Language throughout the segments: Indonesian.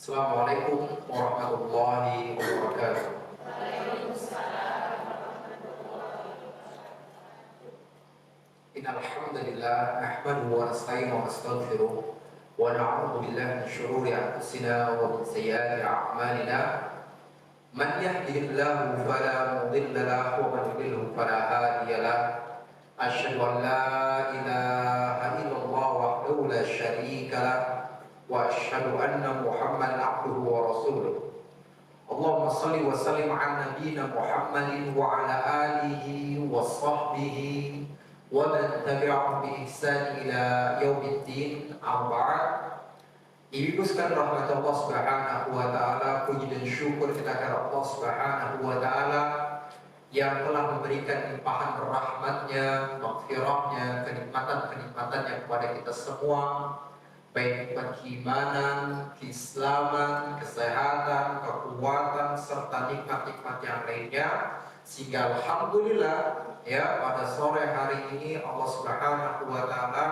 Assalamualaikum warahmatullahi wabarakatuh. Innal hamdalillah nahmaduhu wa nasta'inuhu wa nastaghfiruh wa na'udzu billahi min shururi anfusina wa min sayyiati a'malina. Man yahdihillahu fala mudilla lahu wa man yudlil fala hadiya lahu. Asyhadu an la ilaha illallah wahdahu la syarika lahu wa asyhadu anna Muhammadan abduhu wa rasuluh. Allahumma shalli wa sallim ala nabiyyina Muhammadin wa ala alihi wa sahbihi wa man tabi'ahum bi ihsan ila yaumiddin. Amma ba'd. Ibu sekalian rahmat Allah Subhanahu wa taala, puji dan syukur kita kepada Allah Subhanahu wa taala yang telah memberikan limpahan rahmatnya, maghfirahnya, kenikmatan-kenikmatannya kepada kita semua, baik nikmat keimanan, keislaman, kesehatan, kekuatan, serta nikmat-nikmat yang lainnya. Sehingga alhamdulillah ya, pada sore hari ini Allah Subhanahu wa taala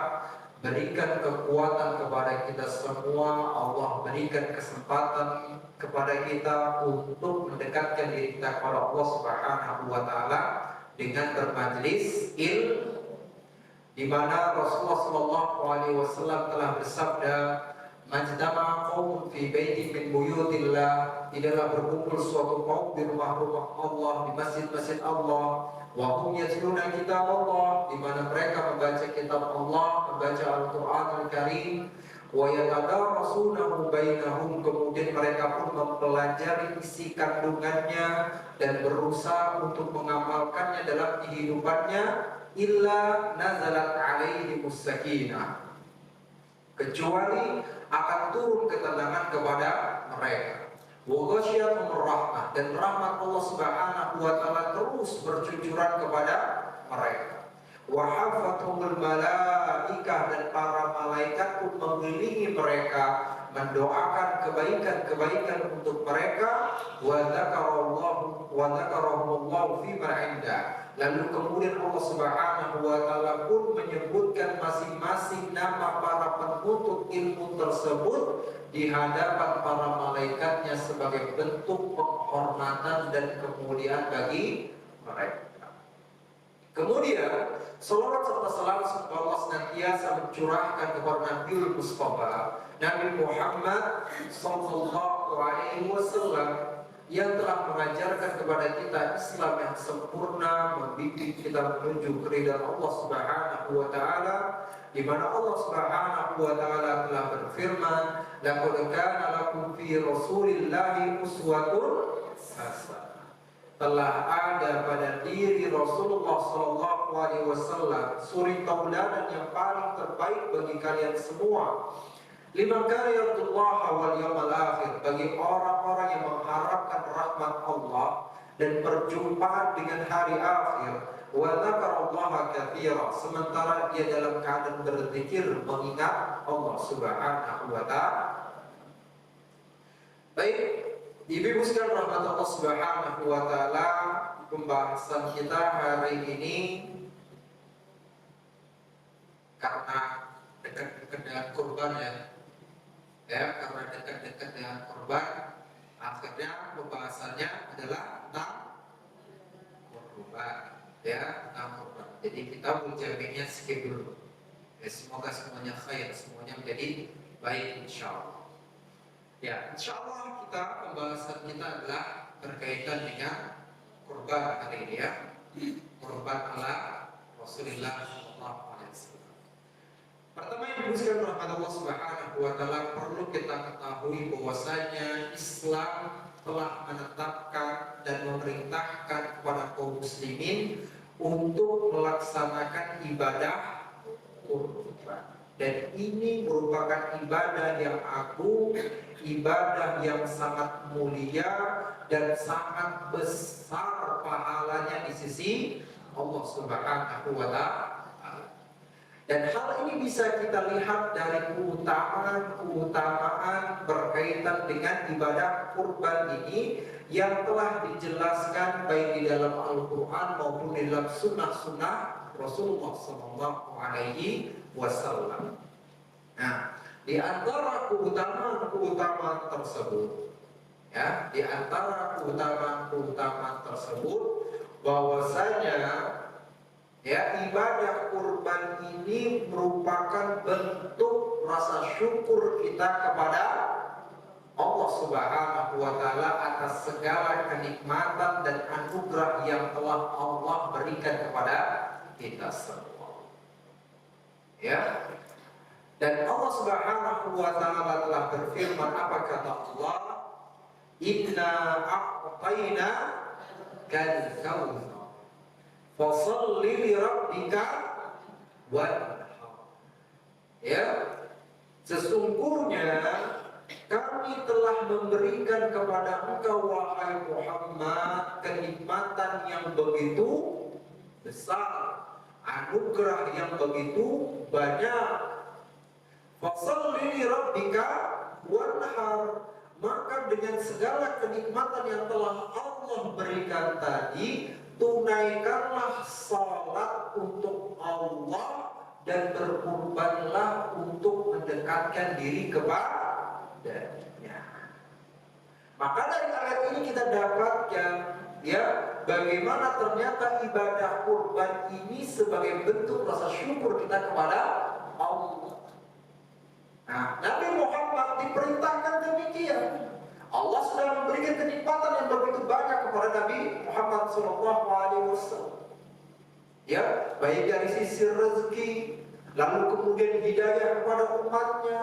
berikan kekuatan kepada kita semua. Allah berikan kesempatan kepada kita untuk mendekatkan diri kita kepada Allah Subhanahu wa taala dengan bermajlis ilmu, di mana Rasulullah sallallahu alaihi wasallam telah bersabda, "Majtama qaumun fi baitin min buyutillah," tidaklah berkumpul suatu kaum di rumah-rumah Allah, di masjid-masjid Allah, wa hum yatluna kitab Allah, di mana mereka membaca kitab Allah, membaca Al-Qur'an Al-Karim, wa yatadarasunahu bainahum, kemudian mereka pun mempelajari isi kandungannya dan berusaha untuk mengamalkannya dalam kehidupannya, illa nazalat alaihimus sakinah, kecuali akan turun ketenangan kepada mereka. Wa ghasyiyatuhumur rahmah, dan rahmat Allah Subhanahu wa taala terus bercucuran kepada mereka. Wa hafathumul malaikah, dan para malaikat pun mengelilingi mereka, mendoakan kebaikan-kebaikan untuk mereka. Wa dzakarahumullahu fi man 'indah, lalu kemudian Allah Subhanahu wa taala pun menyebutkan masing-masing nama para penuntut ilmu tersebut di hadapan para malaikatnya sebagai bentuk penghormatan dan kemuliaan bagi mereka. Kemudian salawat serta salam semoga Allah senantiasa mencurahkan kepada Nabiul Mustafa, Nabi Muhammad sallallahu alaihi wasallam, yang telah mengajarkan kepada kita Islam yang sempurna, membimbing kita menuju keridhaan Allah Subhanahu wa taala, di mana Allah Subhanahu wa taala telah berfirman, "Laqad kana lakum fi Rasulillahi uswatun hasanah." Telah ada pada diri Rasulullah sallallahu alaihi wasallam suri tauladan yang paling terbaik bagi kalian semua. Liman kana yarjullaha wal yawmal akhir, bagi orang-orang yang mengharapkan rahmat Allah dan perjumpaan dengan hari akhir. Wa dzakarallaha katsira, sementara dia dalam keadaan berzikir mengingat Allah Subhanahu wa taala. Baik, Ibu sekalian rahmat Allah Subhanahu wa taala, pembahasan kita hari ini karena dekat-dekat dengan kurban karena dekat-dekat dengan kurban, akhirnya pembahasannya adalah tentang kurban, tentang kurban. Jadi kita menjawabnya skip dulu. Semoga semuanya khair, semuanya menjadi baik insyaallah. Insyaallah pembahasan kita adalah berkaitan dengan kurban hari ini, kurban ala Rasulullah sallallahu alaihi wasallam. Pertama yang dibutuhkan rahmat Allah Subhanahu wa taala, perlu kita ketahui bahwasanya Islam telah menetapkan dan memerintahkan kepada kaum muslimin untuk melaksanakan ibadah kurban. Dan ini merupakan ibadah yang agung, ibadah yang sangat mulia dan sangat besar pahalanya di sisi Allah Subhanahu wa taala. Dan hal ini bisa kita lihat dari keutamaan berkaitan dengan ibadah kurban ini yang telah dijelaskan baik di dalam Al-Quran maupun di dalam sunnah-sunnah Rasulullah sallallahu alaihi wasallam. Nah, Di antara keutamaan-keutamaan tersebut, ya, di antara keutamaan-keutamaan tersebut bahwasanya ya ibadah kurban ini merupakan bentuk rasa syukur kita kepada Allah Subhanahu wa taala atas segala kenikmatan dan anugerah yang telah Allah berikan kepada kita semua. Ya. Dan Allah Subhanahu wa taala telah berfirman, apa kata Allah? Inna a'tayna kal kautsar fasholli li rabbika wanhar. Ya, sesungguhnya kami telah memberikan kepada engkau wahai Muhammad kenikmatan yang begitu besar, anugerah yang begitu banyak. Fasholli li rabbika wanhar, maka dengan segala kenikmatan yang telah Allah berikan tadi, tunaikanlah salat untuk Allah dan berkurbanlah untuk mendekatkan diri kepadanya. Maka dari ayat ini kita dapatkan ya bagaimana ternyata ibadah kurban ini sebagai bentuk rasa syukur kita kepada Allah. Nah, Nabi Muhammad diperintahkan demikian. Allah sudah memberikan kenikmatan yang begitu banyak kepada Nabi Muhammad SAW. Ya, baik dari sisi rezeki, lalu kemudian hidayah kepada umatnya,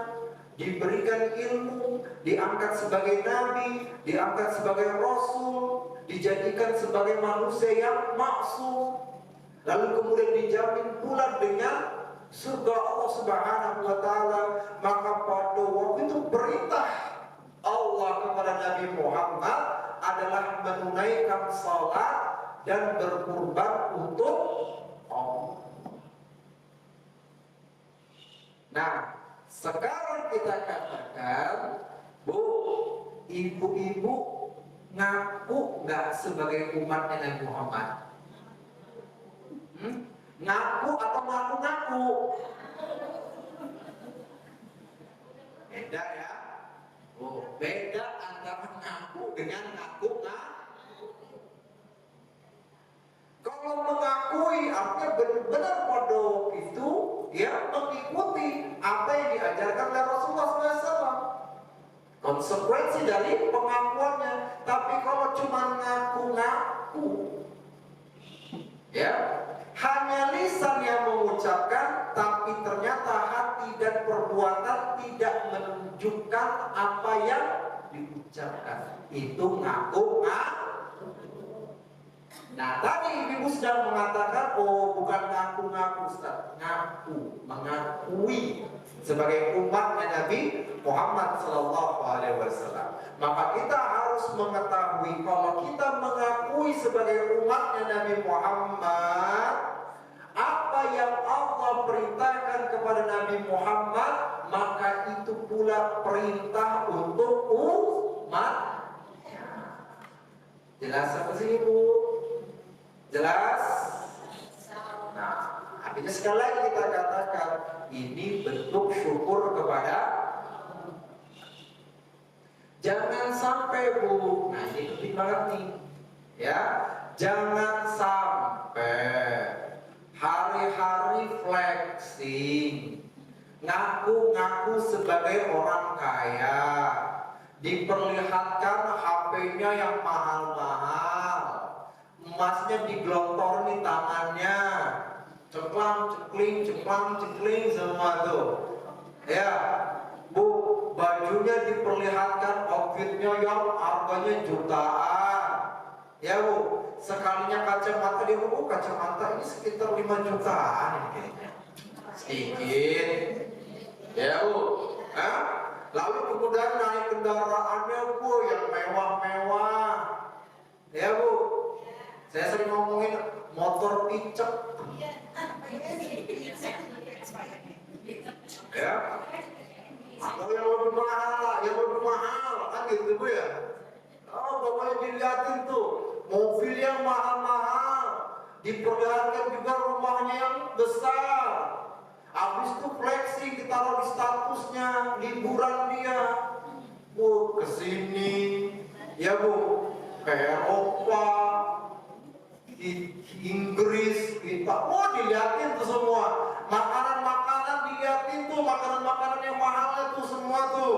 diberikan ilmu, diangkat sebagai nabi, diangkat sebagai rasul, dijadikan sebagai manusia yang maksum, lalu kemudian dijamin pula dengan surga Allah Subhanahu wa taala. Maka pada waktu itu perintah Allah kepada Nabi Muhammad adalah menunaikan salat dan berkurban untuk Allah. Nah, sekarang kita katakan, Bu, ibu-ibu ngaku nggak sebagai umatnya Nabi Muhammad? Ngaku atau ngaku-ngaku? Beda ya. Oh, beda antara ngaku dengan ngaku-ngaku. Kalau mengakui artinya benar-benar pada itu ya mengikuti apa yang diajarkan oleh Rasulullah SAW. Konsekuensi dari pengakuannya. Tapi kalau cuma ngaku-ngaku, ya hanya lisan yang mengucapkan, tapi ternyata hati dan perbuatan tidak menunjukkan apa yang diucapkan. Itu ngaku-ngaku. Nah, tadi ibu sedang mengatakan, oh bukan ngaku-ngaku Ustaz, ngaku, mengakui sebagai umatnya Nabi Muhammad SAW. Maka kita harus mengetahui kalau kita mengakui sebagai umatnya Nabi Muhammad, apa yang Allah perintahkan kepada Nabi Muhammad, maka itu pula perintah untuk umatnya. Jelas apa sih Ibu? Jelas? Nah, artinya sekali lagi kita katakan ini bentuk syukur kepada. Jangan sampai Bu, nah ini penting banget nih, ya, jangan sampai hari-hari flexing, ngaku-ngaku sebagai orang kaya, diperlihatkan HP-nya yang mahal-mahal, emasnya digelontor di tangannya, ceklang-cekling semua tuh. Ya, Bu, bajunya diperlihatkan outfitnya yang harganya jutaan. Ya Bu, sekalinya kacamata dia, Bu, kacamata ini sekitar 5 jutaan ini. Sedikit. Ya Bu, lalu kemudian naik kendaraannya Bu yang mewah-mewah. Ya Bu, saya sering ngomongin motor picek. Ya, atau yang lebih mahal, kan gitu Bu ya. Oh, pokoknya dilihatin tuh, mobil yang mahal-mahal, diperlihatkan juga rumahnya yang besar. Habis itu flexing, ditaruh di statusnya, liburan dia. Bu, kesini, ya bu, ke Eropa, di Inggris, kita, dilihatin tuh semua. Makanan-makanan dilihatin tuh, makanan-makanan yang mahalnya tuh semua tuh.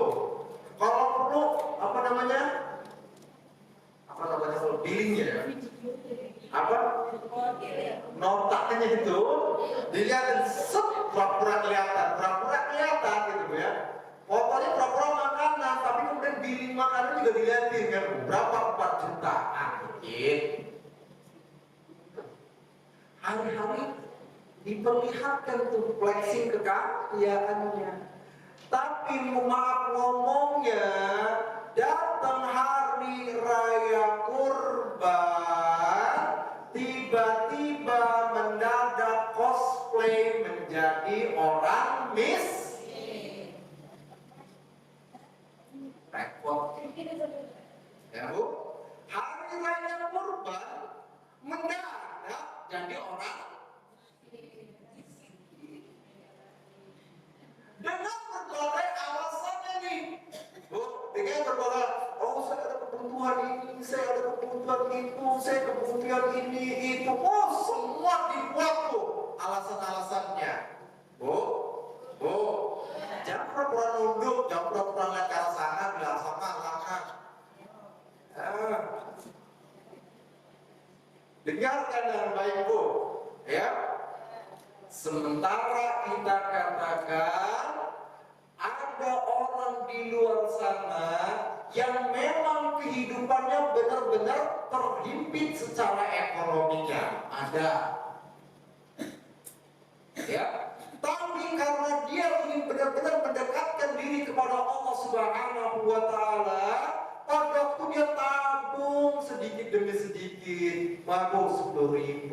Kalau perlu, apa namanya kalau billingnya ya? Apa? Notanya itu dilihatin, pura-pura kelihatan gitu ya. Pokoknya pura-pura makanan, tapi kemudian billing makanan juga dilihatin kan, berapa 4 jutaan gitu. Hari-hari diperlihatkan tuh flexing kekayaannya. Tapi maaf ngomongnya, datang hari raya kurban, tiba-tiba mendadak cosplay menjadi orang miskin. Repot. Ya bu, hari raya kurban mendadak jadi orang dengan berbagai alasannya nih, bu, dengan berbagai, saya ada kebutuhan ini, saya ada kebutuhan itu, saya kebutuhan ini itu, semua dibuat tuh alasan-alasannya, bu, jangan pura-pura nunduk, jangan pura-pura lihat ke arah sana, bilang sama langkah. Dengarkan dengan baik bu, ya. Sementara kita katakan ada orang di luar sana yang memang kehidupannya benar-benar terhimpit secara ekonominya, ada, ya. Tapi karena dia ingin benar-benar mendekatkan diri kepada Allah Subhanahu wa Ta'ala, pada waktu dia tabung sedikit demi sedikit, tabung 10.000,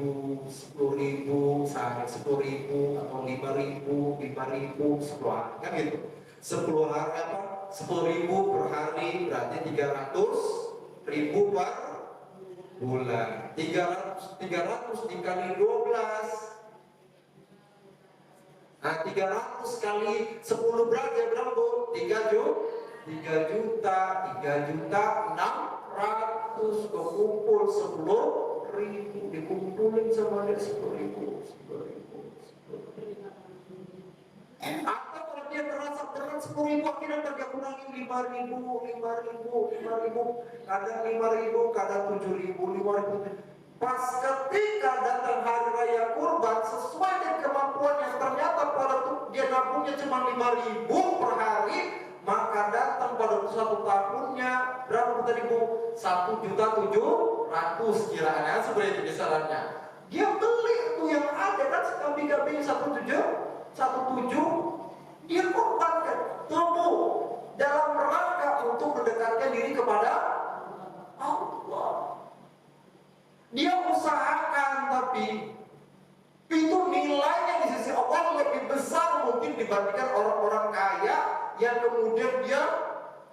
sehari 10.000 atau 5.000, 10 hari, kan gitu. 10 hari apa? 10.000 per hari berarti 300.000 per bulan. 300 dikali 12. Nah, 300 kali 10 berarti berapa bu? 3 juta 600 kekumpul 10.000, dikumpulin sama dia 10.000. Atau kalau dia terasa berat 10.000, akhirnya dia kurangin 5.000, kadang 5.000, kadang 7.000, 5.000. Pas ketika datang hari raya kurban, sesuai dengan kemampuannya, ternyata pada dia nabungnya cuma 5.000 per hari, maka datang pada satu tahunnya berapa tadi bu? 1.700.000 kiraannya, sebenarnya itu kisarannya. Dia beli tuh yang ada kan, kambing-kambing 17, dia korbankan tubuh dalam rangka untuk mendekatkan diri kepada Allah. Dia usahakan, tapi itu nilainya di sisi Allah lebih besar mungkin dibandingkan orang-orang kaya yang kemudian dia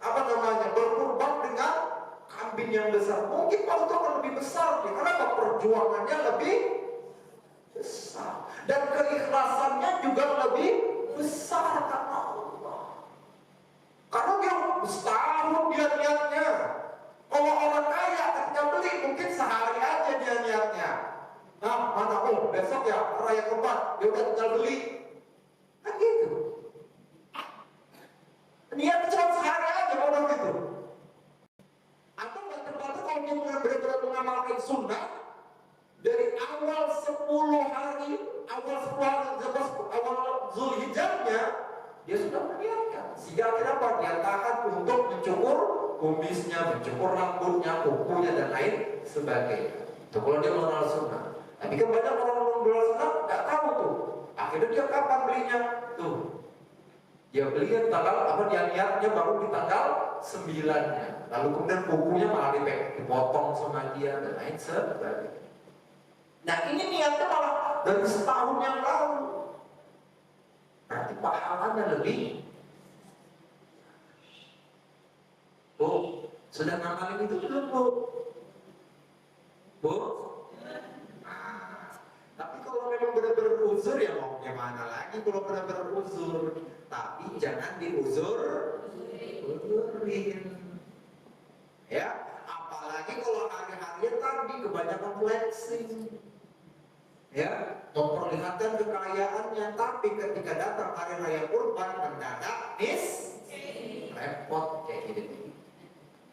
berkorban dengan kambing yang besar. Mungkin kalau itu akan lebih besar, karena perjuangannya lebih besar dan keikhlasannya juga lebih besar karena Allah. Karena dia setahun dia niatnya. Kalau orang kaya ketika beli mungkin sehari aja dia niatnya. Nah, mana besok ya raya kurban, dia udah tinggal beli. Kan gitu. Niatnya cuma sehari aja orang gitu. Atau nggak terbantu kalau dia benar-benar mengamalkan sunnah dari awal 10 hari, awal Zulhijjahnya dia sudah meniatkan. Sehingga akhirnya apa? Dia tahan untuk mencukur kumisnya, mencukur rambutnya, kukunya dan lain sebagainya. Itu kalau dia mengenal sunnah. Tapi kan banyak orang mengenal sunnah nggak tahu tuh. Akhirnya dia kapan belinya? Tuh, dia belinya tanggal dia niatnya baru di tanggal 9-nya. Lalu kemudian kukunya malah dipotong sama dia dan lain sebagainya. Nah ini niatnya malah dari setahun yang lalu. Berarti pahalanya lebih. Bu, sudah ngamalin itu belum bu? Bu? Tapi kalau memang benar-benar uzur ya mau gimana lagi kalau benar-benar uzur. Tapi jangan uzurin. Ya, apalagi kalau hari-hari tadi kebanyakan flexing. Ya, memperlihatkan kekayaannya, tapi ketika datang hari raya Kurban mendadak repot kayak gini.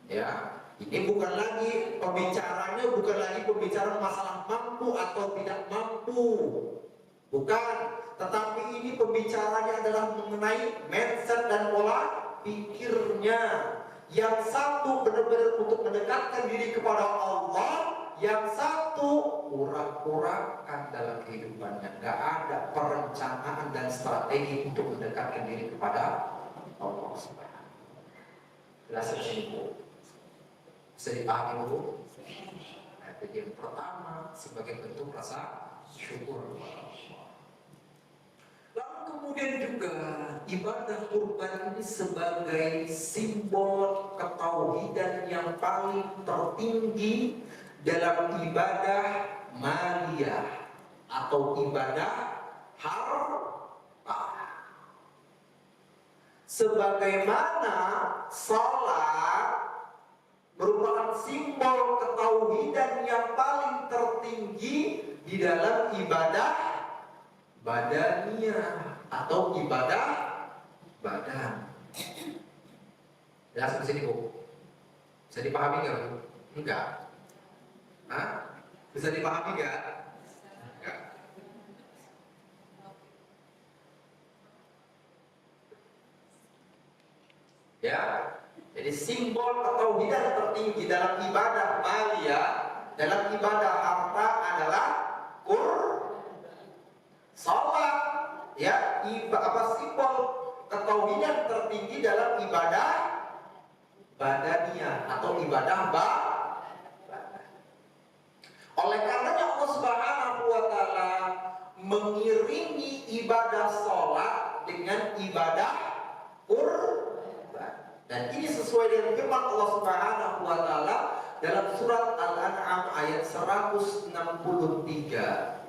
Ya, ini bukan lagi pembicaraan masalah mampu atau tidak mampu. Bukan, tetapi ini pembicaranya adalah mengenai mindset dan pola pikirnya. Yang satu benar-benar untuk mendekatkan diri kepada Allah, yang satu pura-purakan dalam kehidupannya. Gak ada perencanaan dan strategi untuk mendekatkan diri kepada Allah Subhanahu. Jelas ini Bu? Bisa dipahami Bu? Nah, jadi yang pertama sebagai bentuk rasa syukur kepada Allah. Lalu kemudian juga ibadah kurban ini sebagai simbol ketauhidan yang paling tertinggi dalam ibadah maliyah atau ibadah harta. Sebagaimana salat merupakan simbol ketauhidan yang paling tertinggi di dalam ibadah badaniyah atau ibadah badan. Jelas di sini Bu? Bisa dipahami nggak Bu? Enggak. Hah? Bisa dipahami nggak? Enggak. Ya, jadi simbol ketauhidan tertinggi dalam ibadah maliyah, dalam ibadah harta adalah salat. Ya, simbol ketauhidan tertinggi dalam ibadah badaniyah atau ibadah badan. Oleh karenanya Allah Subhanahu wa taala mengiringi ibadah salat dengan ibadah kurban. Dan ini sesuai dengan firman Allah Subhanahu wa taala dalam surat Al-An'am ayat 163.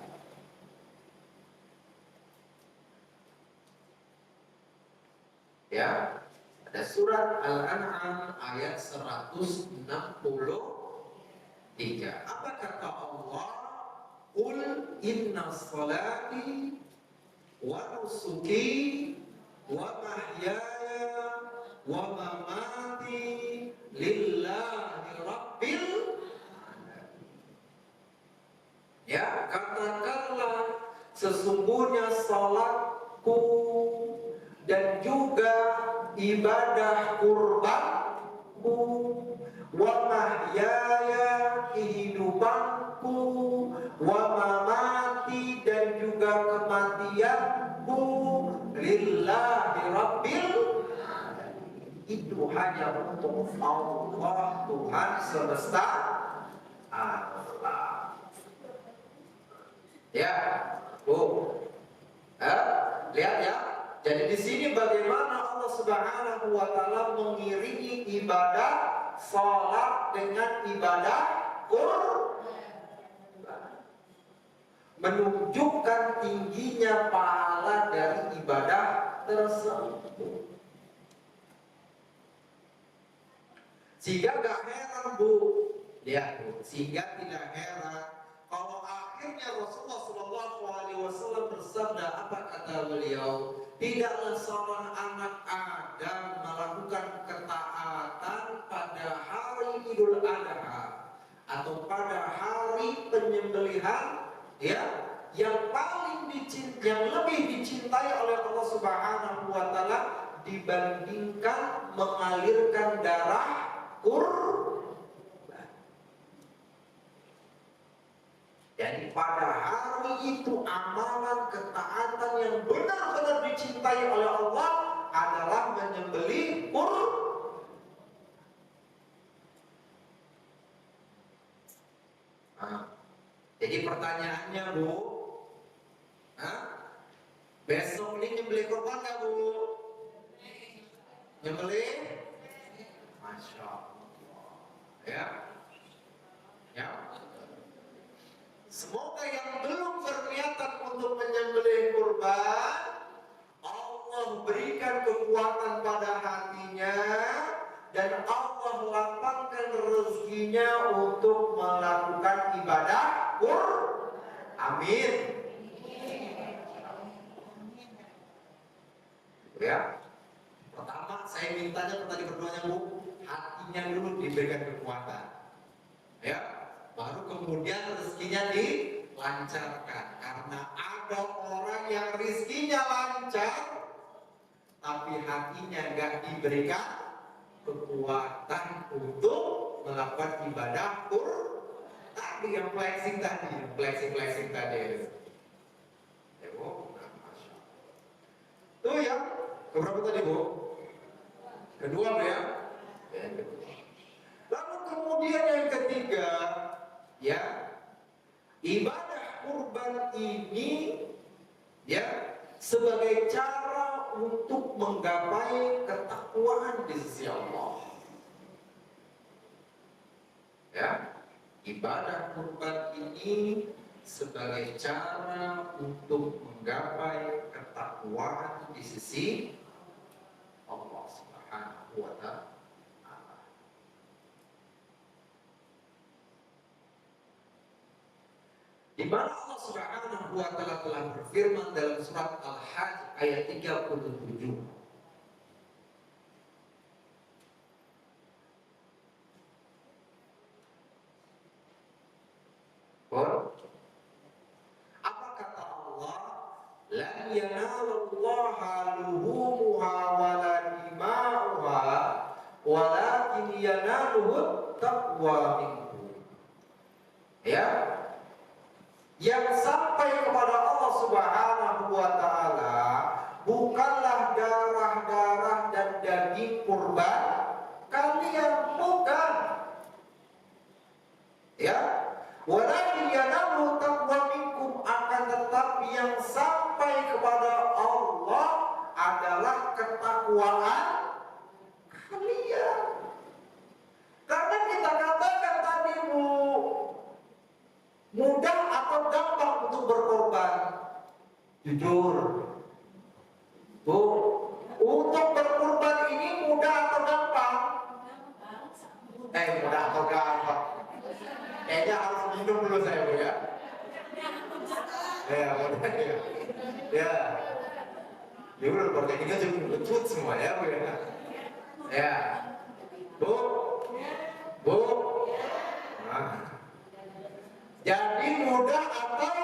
Ya, ada surat Al-An'am ayat 163. Apa kata Allah? Qul inna salati wa nusuki wa mahyaya wa mamati lillahi rabbil alamin. Ya, katakanlah sesungguhnya salatku dan juga ibadah kurbanku, wa mahyaya kehidupanku, wa mamati dan juga kematianku, lillahi rabbil alamin. Itu hanya untuk Allah Tuhan semesta alam. Ya, Bu, lihat ya. Jadi di sini bagaimana Allah Subhanahu wa taala mengiringi ibadah salat dengan ibadah kurban. Menunjukkan tingginya pahala dari ibadah tersebut. Sehingga gak heran Bu, lihat Bu, sehingga tidak heran kalau akhirnya Rasulullah SAW bersabda, apa kata beliau? Tidaklah seorang anak Adam melakukan ketaatan pada hari Idul Adha atau pada hari penyembelihan, ya, yang lebih dicintai oleh Allah Subhanahu wa taala dibandingkan mengalirkan darah kurban. Jadi pada hari itu amalan ketaatan yang benar-benar dicintai oleh Allah adalah menyembelih kurban. Jadi pertanyaannya Bu, besok ini nyembelih kurban nggak Bu? Nyembelih? Masya Allah. Ya. Semoga yang belum berniatan untuk menyembelih berkorban, Allah berikan kekuatan pada hatinya dan Allah lapangkan rezekinya untuk melakukan ibadah Amin. Ya. Pertama saya mintanya tadi berdoanya Bu, hatinya dulu diberikan kekuatan. Ya. Baru kemudian rezekinya dilancarkan. Karena ada orang yang rezekinya lancar tapi hatinya nggak diberikan kekuatan untuk melakukan ibadah tadi yang flexing tadi. Ya Bu, Masya Allah. Itu yang keberapa tadi Bu? Kedua Bu ya? Lalu kemudian yang ketiga, ya, ibadah kurban ini ya sebagai cara untuk menggapai ketakwaan di sisi Allah. Ya, ibadah kurban ini sebagai cara untuk menggapai ketakwaan di sisi Allah Subhanahu wa Ta'ala. Di mana Allah Subhanahu wa Ta'ala telah berfirman dalam surat Al-Hajj ayat 37. Apa kata Allah? Lan yanalallaha luhumuha wala dima'uha walakin yanaluhu taqwa minkum. Ya, yang sampai kepada Allah Subhanahu wa Ta'ala bukanlah darah-darah dan daging kurban kalian, bukan. Ya, walakin yanaluhu taqwa minkum, akan tetapi yang sampai kepada Allah adalah ketakwaan kalian. Karena kita katakan tadi Bu, mudah atau gampang untuk berkorban? Jujur Bu, untuk berkorban ini mudah atau gampang? Mudah atau gampang? Kayaknya harus minum dulu saya Bu ya. Ya, mudah ya. Ya. Ya udah, organiknya juga betul semua ya Bu ya. Ya. Bu. Nah. Jadi mudah atau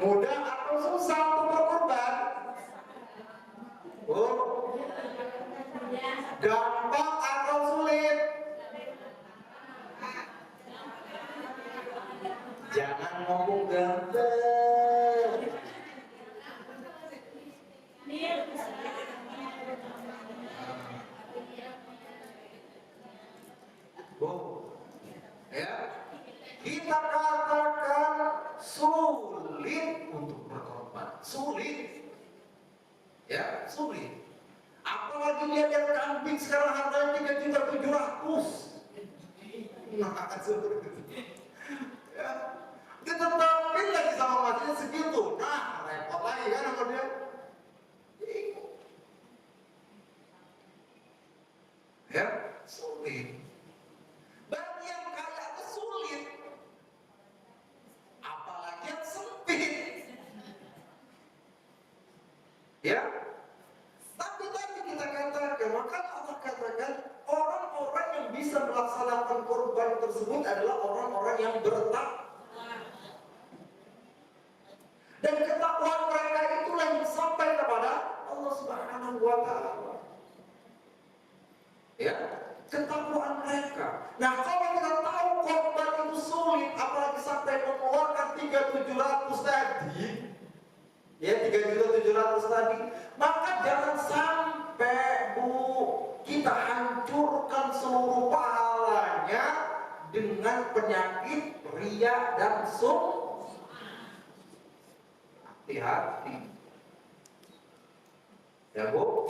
mudah atau susah untuk berkorban? Bu, gampang atau sulit? Jangan ngomong gampang. Ya, kita katakan sulit untuk berkorban, sulit, ya sulit. Apalagi lihat kambing sekarang harganya 3.700.000. Nah, sulit. Ya, ditetapin lagi sama matinya segitu. Nah, repot lagi kan sama dia. Ya, sulit. Bagi yang kaya itu sulit, apalagi yang sempit. Ya, tapi tadi kita katakan, maka Allah katakan orang-orang yang bisa melaksanakan korban tersebut adalah orang-orang yang bertakwa. Dan ketakwaan mereka itulah yang sampai kepada Allah Subhanahu wa Ta'ala. Ya, ketakwaan mereka. Nah, kalau kita tahu korban itu sulit, apalagi sampai mengeluarkan 3.700.000 tadi, ya 3.700.000 tadi, maka jangan sampai Bu kita hancurkan seluruh pahalanya dengan penyakit riya dan sum'ah. Hati-hati. Ya Bu,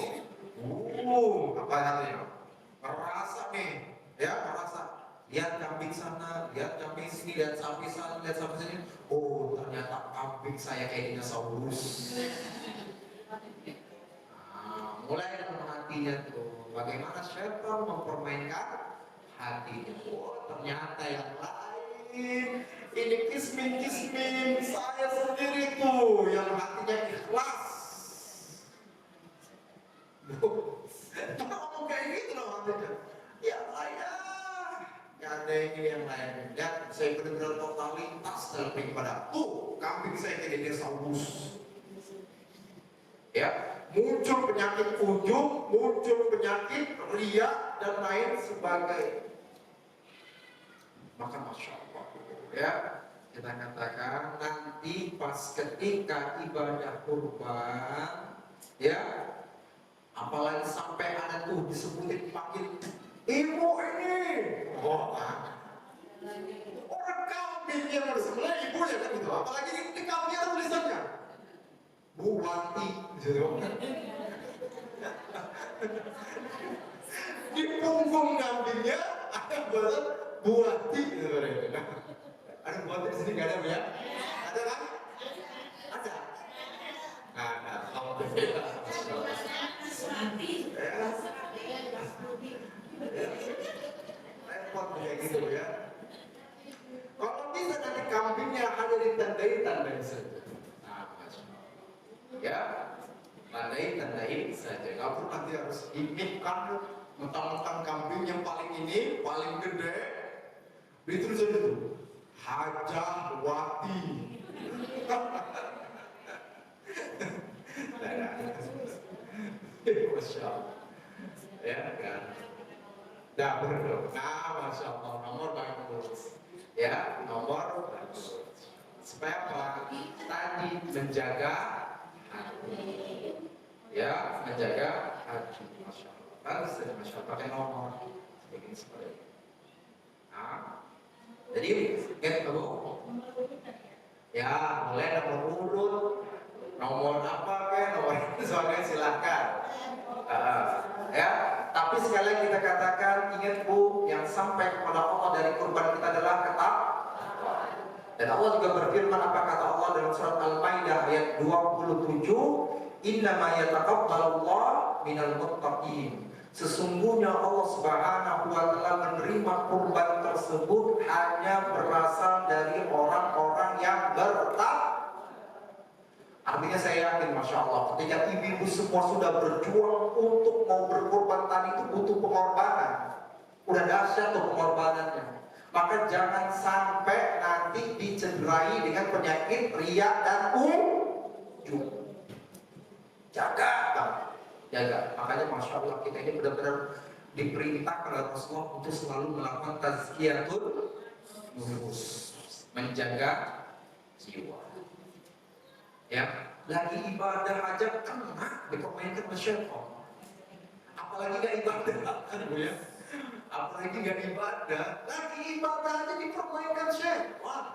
apa namanya? Merasa nih, ya merasa. Lihat kambing sana, lihat kambing kambing sini, lihat sapi sana, lihat sapi sini. Oh, ternyata kambing saya kayak dinosaurus. Nah, mulai dengan hatinya tuh. Bagaimana syaitan mempermainkan hatinya. Oh, ternyata yang lain. Ini kismin saya sendiri tuh yang hatinya ikhlas. Kita ngomong kayak gitu loh hatinya. Ya saya, ya ada ini yang lain. Lihat, saya benar-benar totalitas dalam beribadah. Tuh, kambing saya kayak dinosaurus. Ya, muncul penyakit ujung, muncul penyakit riya dan lain sebagainya. Maka masya Allah, ya kita katakan nanti pas ketika ibadah kurban, ya apalagi sampai ada tuh disebutin panggil ibu ini, orang kambing yang harus sebelah ibunya kan gitu. Apalagi di kambing ada tulisannya Bu Wati, gitu. Di punggung kambingnya ada buatan Bu Wati, gitu. Ada Bu Wati di sini nggak ada ya? Ada kan? Ada. Ada. Alhamdulillah. Repot kayak gitu ya. Kalau bisa nanti kambingnya hanya ditandai saja. Ya, tandai saja. Nggak perlu nanti harus imipkan mentang-mentang kambing yang paling ini paling gede. Ditulis aja tuh Hajah Wati. Masya Allah. Ya kan. Dah berdua. Nah, masya Allah. Nomor bagus. Ya, nomor bagus. Supaya apa? Tadi menjaga hati. Ya, menjaga hati. Masya Allah. Harus saja masya Allah. Pakai nomor. Begini seperti ini. Nah, jadi get Bu. Ya, mulai nomor urut. Nomor apa kan? Nomor soalnya silahkan. Ya, tapi sekali lagi kita katakan, ingat Bu, yang sampai kepada Allah dari kurban kita adalah ketakwaan. Dan Allah juga berfirman, apa kata Allah dalam surat Al-Maidah ayat 27, innama yataqabbalullahu minal muttaqin. Sesungguhnya Allah Subhanahu wa taala menerima kurban tersebut hanya berasal dari orang-orang yang bertakwa. Artinya saya yakin, masya Allah, ketika ibu-ibu semua sudah berjuang untuk mau berkorban tadi itu butuh pengorbanan. Udah dahsyat tuh pengorbanannya. Maka jangan sampai nanti dicederai dengan penyakit riya dan ujub. Jaga, Bang. Jaga. Makanya masya Allah kita ini benar-benar diperintahkan oleh Rasulullah untuk selalu melakukan tazkiyatun nufus, menjaga jiwa. Ya, lagi ibadah aja kena dipermainkan masyarakat. Apalagi gak ibadah, kan Bu ya? Apalagi gak ibadah, lagi ibadah aja dipermainkan syaitan.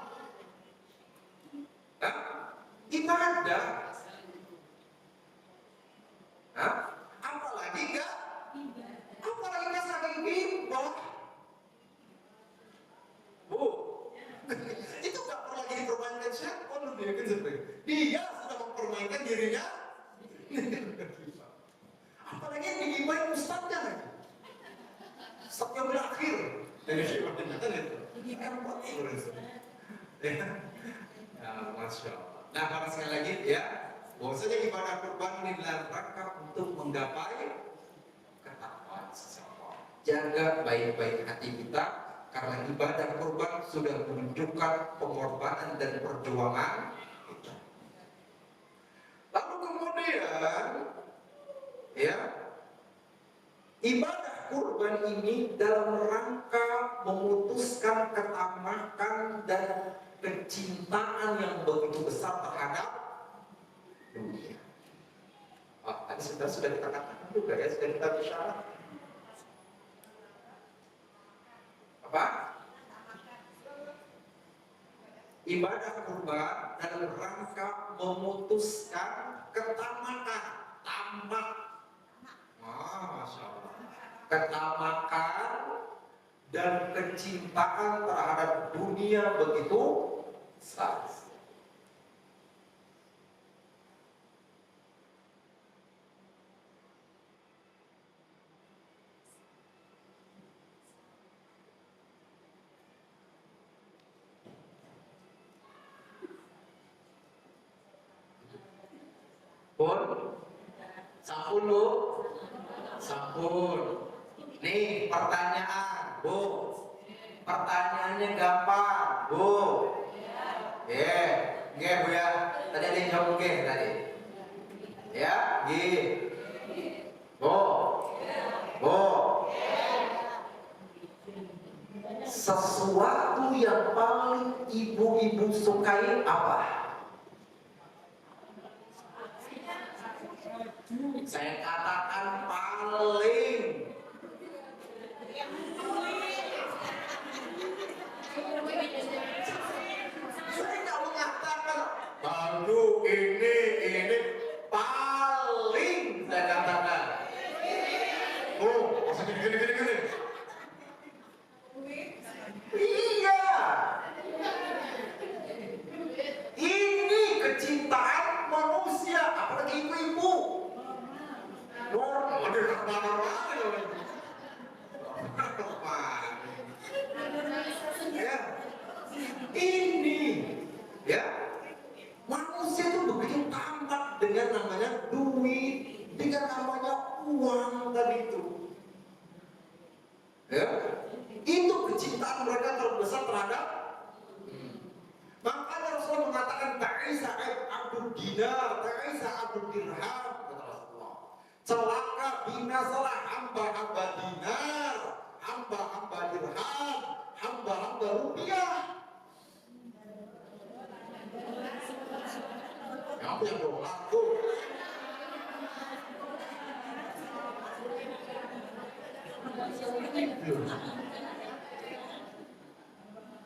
Hah? Ibadah. Hah? Apalagi gak saling ibadah. Bu, itu gak perlu lagi dipermainkan syaitan, dia kan seperti dia sudah mempermainkan dirinya. Apalagi yang digibahin ustadznya lagi. Ustadznya berakhir dari syaitannya kan itu. Kan buat ya, masya Allah. Nah, karena sekali lagi ya, bahwasanya ibadah kurban ini dalam rangka untuk menggapai ketakwaan seseorang. Jaga baik-baik hati kita, karena ibadah kurban sudah menunjukkan pengorbanan dan perjuangan kita. Lalu kemudian, ya, ibadah kurban ini dalam rangka memutuskan ketamakan dan kecintaan yang begitu besar terhadap dunia. Tadi sudah kita katakan juga ya, sudah kita bicara. Apa? Ibadah kurban dalam rangka memutuskan ketamakan, tamak. Masya Allah. Ketamakan dan kecintaan terhadap dunia begitu besar. Pun, sampun Bu, sampun. Nih pertanyaan Bu, pertanyaannya gampang Bu. Nggih Bu ya. Tadi ada yang jawab nggih tadi. Ya, nggih. Bu. Bu. Sesuatu yang paling ibu-ibu sukai apa? Saya katakan paling. Saya nggak mengatakan aduh ini paling, saya katakan. Oh, masih gini. Iya. Ini kecintaan manusia, apalagi ibu-ibu. Normal, ya. Ini, ya, manusia itu begitu tamak dengan namanya duit, dengan namanya uang tadi itu. Ya, itu kecintaan mereka terbesar terhadap. Makanya Rasulullah mengatakan ta'isa abdul dinar, ta'isa abdul dirham. Celaka binasalah hamba-hamba dinar, hamba-hamba dirham, hamba-hamba rupiah. Kamu yang dolar tuh.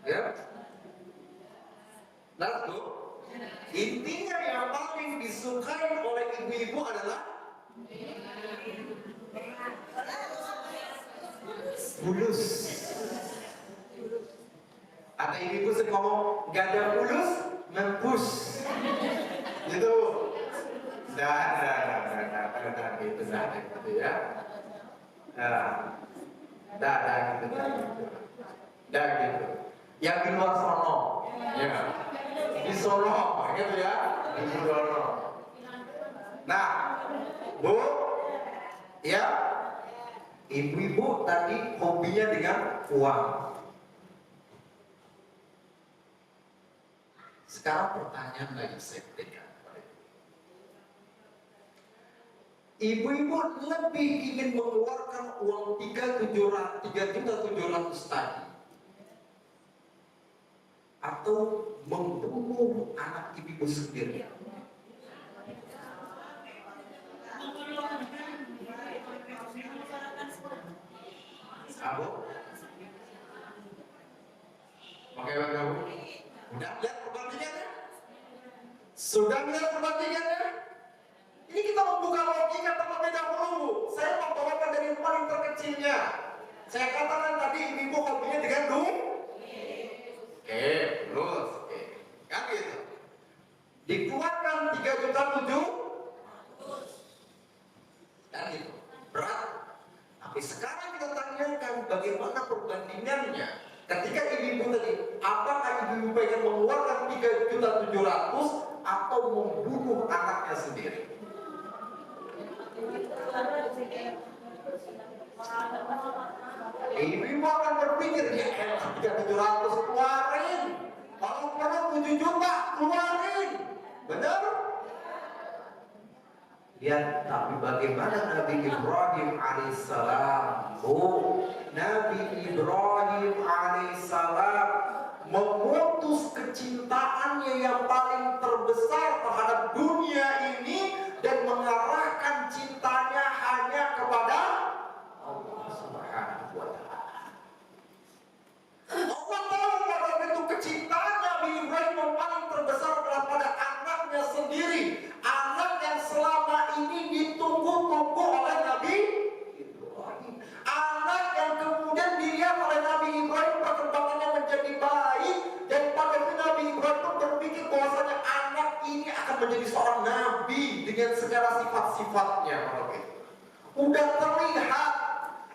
Ya. Lalu intinya yang paling disukai oleh ibu-ibu adalah bulus. Atau ibu sering ngomong gak ada bulus, mempus. Gitu. Dah gitu ya. Dah gitu. Yang di luar sono, ya. Di sono, gitu ya. Di sono. Nah, Bu, ya, ibu-ibu tadi hobinya dengan uang. Sekarang pertanyaan lagi saya berikan. Ibu-ibu lebih ingin mengeluarkan uang 3.700 tadi, atau membunuh anak ibu sendiri? Abu? Oke, Bapak. Udah lihat perbandingannya? Sudah lihat perbandingannya? Ini kita membuka logika terlebih dahulu. Saya membawakan dari yang paling terkecilnya. Saya katakan tadi ibu hobinya dengan duit. Oke, terus. Kan gitu. Dikeluarkan 3.700.000. Dan gitu. Berat. Tapi sekarang kita tanyakan bagaimana perbandingannya. Ketika ibu tadi, apakah ibu pengen mengeluarkan 3.700.000 atau membunuh anaknya sendiri? Ibu akan berpikir, ya 3.700 keluarin. Kalau perlu 7 juta keluarin. Benar? Ya, tapi bagaimana Nabi Ibrahim alaihissalam? Nabi Ibrahim alaihissalam memutus kecintaannya yang paling terbesar terhadap dunia ini dan mengarahkan cintanya hanya kepada Allah Subhanahu wa Ta'ala. Allah tahu pada itu kecintaan Nabi Ibrahim yang paling terbesar adalah pada anaknya sendiri, anak yang selama ini ditunggu-tunggu oleh Nabi Ibrahim, anak yang kemudian dilihat oleh Nabi sifatnya kalau itu. Udah terlihat.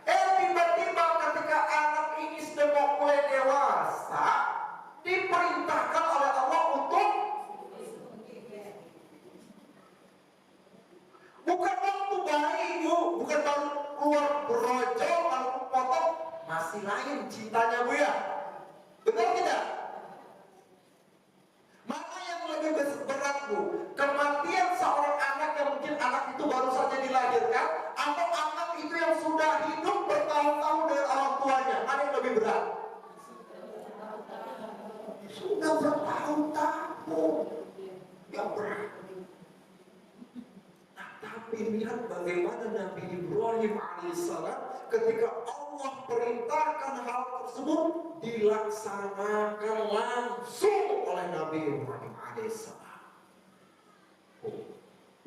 Tiba-tiba ketika anak ini sudah mau mulai dewasa, diperintahkan oleh Allah untuk bukan waktu bayi, Bu, bukan baru keluar berojol, lalu potong, masih lain cintanya, Bu ya. Benar tidak? Mana yang lebih berat, Bu? Kematian seorang anak yang mungkin anak itu baru saja dilahirkan, atau anak itu yang sudah hidup bertahun-tahun dengan orang tuanya? Mana yang lebih berat? Sudah bertahun-tahun yang berat. Nah, tapi lihat bagaimana Nabi Ibrahim alaihissalam ketika Allah perintahkan hal tersebut dilaksanakan langsung oleh Nabi Ibrahim alaihissalam.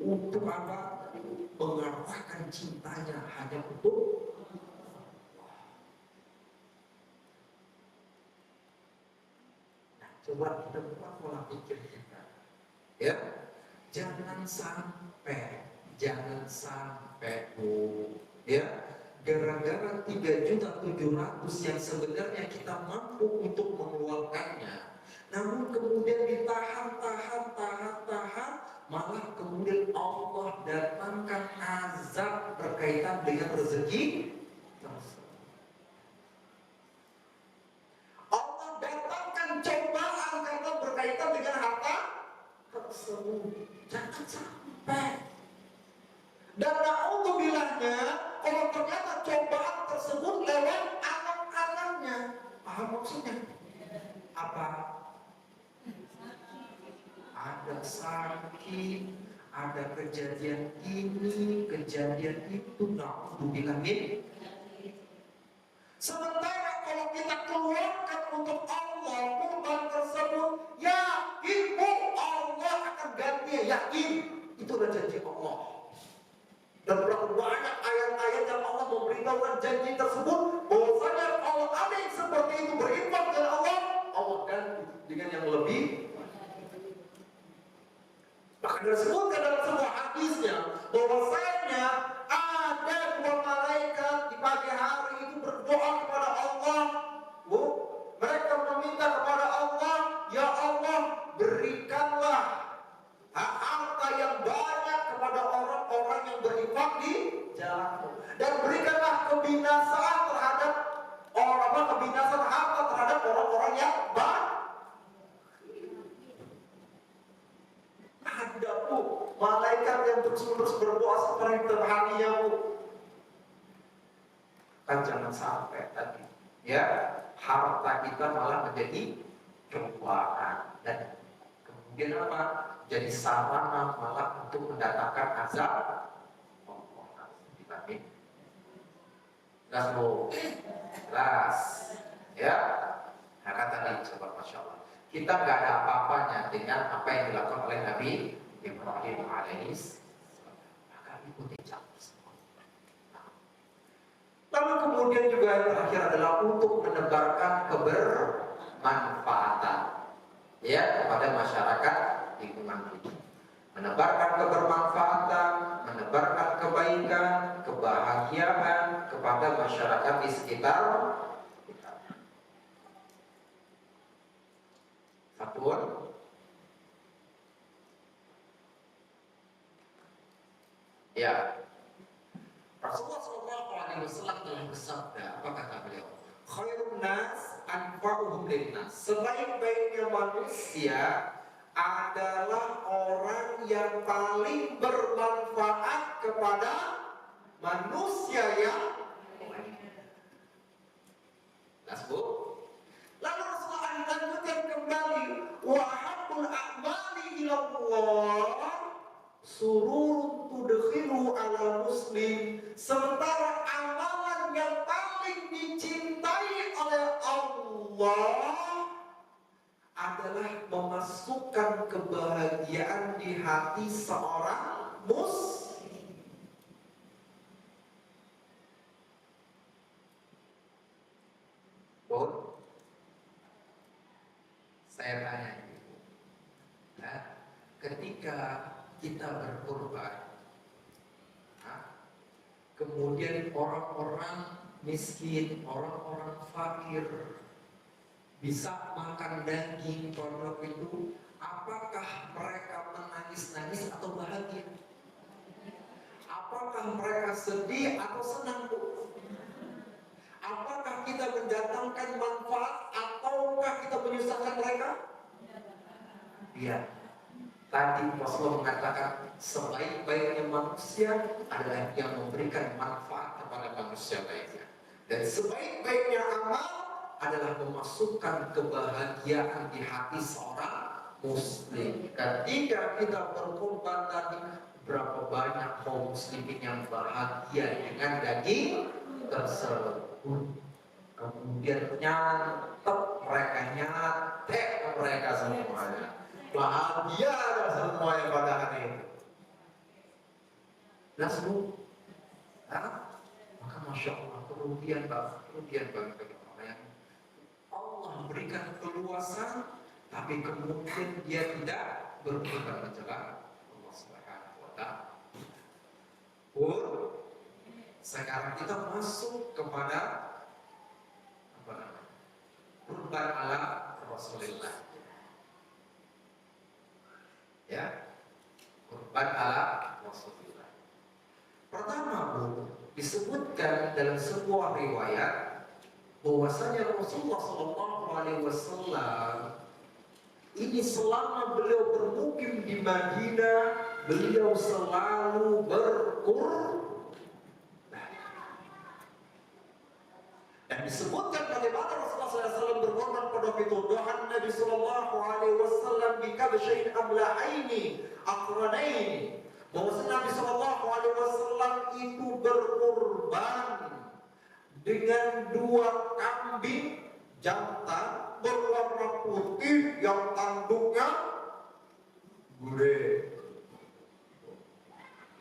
Untuk apa? Mengarahkan cintanya hanya untuk nah, coba kita buat pola pikir kita, ya, jangan sampai Bu, ya, gara-gara 3.700.000 yang sebenarnya kita mampu untuk mengeluarkannya, namun kemudian ditahan, malah kemudian Allah datangkan azab berkaitan dengan rezeki tersebut. Allah datangkan cobaan karena berkaitan dengan harta tersebut. Jangan sampai. Dan na'udzubillahnya, kalau ternyata cobaan tersebut lewat anak-anaknya. Paham maksudnya? Apa? Ada sakit, ada kejadian ini, kejadian itu, na'udzubillah min. Sementara kalau kita keluarkan untuk Allah kurban tersebut, yakin Allah akan ganti, yakin. Itu adalah janji Allah. Dan berapa banyak ayat-ayat yang Allah memberitahukan janji tersebut, bahwasanya kalau ada yang seperti itu berinfak kepada Allah, Allah ganti dengan yang lebih. Bahkan disebutkan dalam sebuah hadisnya bahwasanya ada dua malaikat di pagi hari itu berdoa kepada Allah. Bu, mereka meminta kepada Allah, ya Allah, berikanlah harta yang banyak kepada orang-orang yang berinfak di jalan-Mu, dan berikanlah kebinasaan terhadap kebinasaan harta terhadap orang-orang yang ada, Bu, malaikat yang terus-menerus berdoa seperti harinya, Bu. Kan jangan sampai tadi, ya, harta kita malah menjadi cobaan dan kemudian apa? Jadi sarana malah untuk mendatangkan azab. Jelas, Bu? Jelas, ya. Nah, kata tadi, coba, masya Allah, kita nggak ada apa-apanya dengan apa yang dilakukan oleh Nabi Ibrahim alaihissalam. Maka ikuti jalan tersebut. Lalu kemudian juga yang terakhir adalah untuk menebarkan kebermanfaatan, ya, kepada masyarakat lingkungan kita. Menebarkan kebermanfaatan, menebarkan kebaikan, kebahagiaan kepada masyarakat di sekitar kita. Satu. Ya. Rasulullah SAW telah bersabda, apa kata beliau? Khairun nas anfa'uhum linnas. Sebaik-baiknya manusia adalah orang yang paling bermanfaat kepada manusia yang lain. Nas, Bu. Lalu Rasulullah lanjutkan kembali, wa haqqul a'mali ilallah sururun tudkhilu ala muslim. Sementara amalan yang paling dicintai oleh Allah adalah memasukkan kebahagiaan di hati seorang muslim. Bon, saya tanya, nah, ketika kita berkorban, kemudian orang-orang miskin, orang-orang fakir bisa makan daging produk itu, apakah mereka menangis-nangis atau bahagia? Apakah mereka sedih atau senang, Bu? Apakah kita mendatangkan manfaat ataukah kita menyusahkan mereka? Ya, tadi Rasulullah mengatakan sebaik-baiknya manusia adalah yang memberikan manfaat kepada manusia lainnya. Dan sebaik-baiknya amal adalah memasukkan kebahagiaan di hati seorang muslim. Ketika kita berkorban tadi, berapa banyak kaum muslimin yang bahagia dengan daging tersebut. Kemudian nyantep mereka semuanya. Bahagia semuanya pada hari itu. Lalu, maka Masya Allah, kerugian bagi orang yang Allah berikan keluasan, tapi kemudian dia tidak berkorban menjaga Allah Subhanahu wa Ta'ala. Sekarang kita masuk kepada apa namanya? Kurban ala Rasulullah. Ya, kurban ala Rasulullah. Pertama, Bu, disebutkan dalam sebuah riwayat bahwasanya Rasulullah SAW ini selama beliau bermukim di Madinah, beliau selalu berkurban. Dan disebutkan bagaimana Rasulullah SAW berkorban pada itu. Doa Nabi SAW di kabshain amlahaini aqranaini. Bahwa Nabi SAW itu berkorban dengan 2 kambing jantan berwarna putih yang tanduknya gede,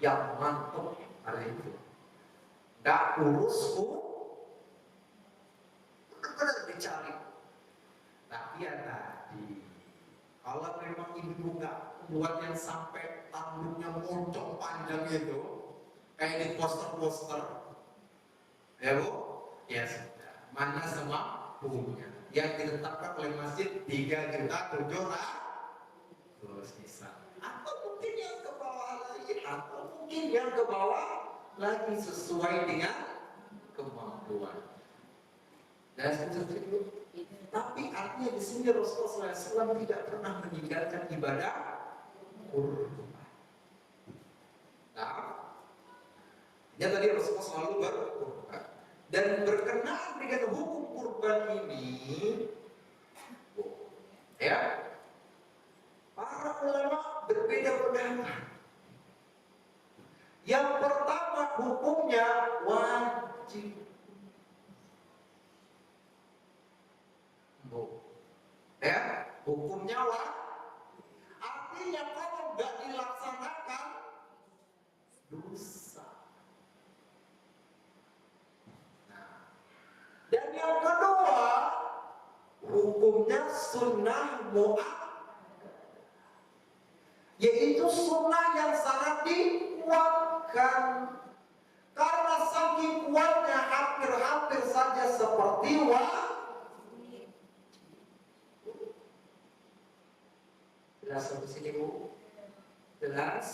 yang mantap hari itu. Tidak urusku, benar dicari. Tapi ya tadi, kalau memang ibu nggak buat yang sampai tanduknya moncong panjang itu, kayak di poster-poster, ya Bu, ya sudah. Mana semua punya yang ditetapkan oleh masjid 3.700.000 atau mungkin yang ke bawah lagi, atau mungkin yang ke bawah lagi sesuai dengan kemampuan. Dan seperti itu. Tapi artinya di sini Rasulullah SAW tidak pernah meninggalkan ibadah kurban. Nah, ya tadi Rasulullah selalu berkurban. Dan berkenaan dengan hukum kurban ini, ya, para ulama berbeda pendapat. Yang pertama, hukumnya wajib. Ya, hukumnya artinya kalau nggak dilaksanakan dosa. Nah, dan yang kedua, hukumnya sunnah mu'akkad, yaitu sunnah yang sangat dikuatkan. Karena saking kuatnya hampir-hampir saja seperti jelas sampai sini Bu? Jelas?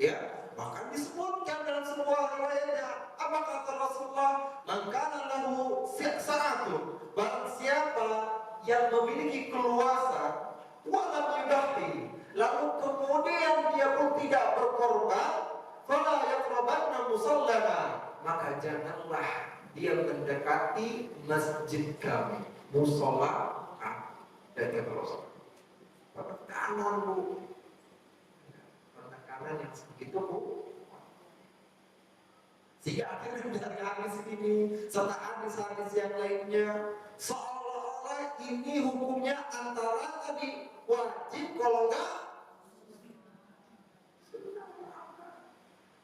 Ya, bahkan disebutkan dalam sebuah riwayatnya, apa kata Rasulullah? Man kana lahu sa'atun, barang siapa yang memiliki keluasan, walam yudahi, lalu kemudian dia pun tidak berkorban, fala yaqrabanna musallana, maka janganlah dia mendekati masjid kami, musola dan Rasul. Penekanan Bu, penekanan yang sebegitu Bu, sehingga akhirnya dari hadis ini serta hadis-hadis yang lainnya seolah-olah ini hukumnya antara tadi wajib, kalau enggak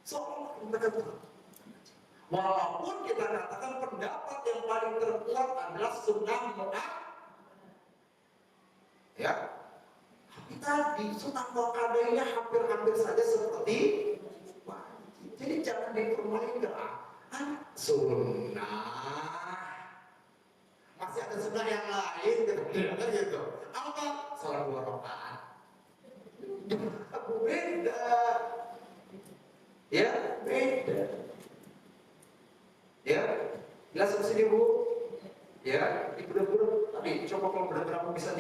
seolah mereka. Walaupun kita katakan pendapat yang paling terkuat adalah sunnah mu'akkad, ya. Tapi tadi sunnah mu'akkad ini hampir-hampir saja seperti wajib. Jadi Jadi jangan dipermainkan. Sunnah. Masih ada sunnah yang lain gitu. Apa? Salat 2 rakaat. Beda. Ya, beda. Ya, jelas di sini Bu. Ya, di benar-benar tadi coba kalau benar-benar bisa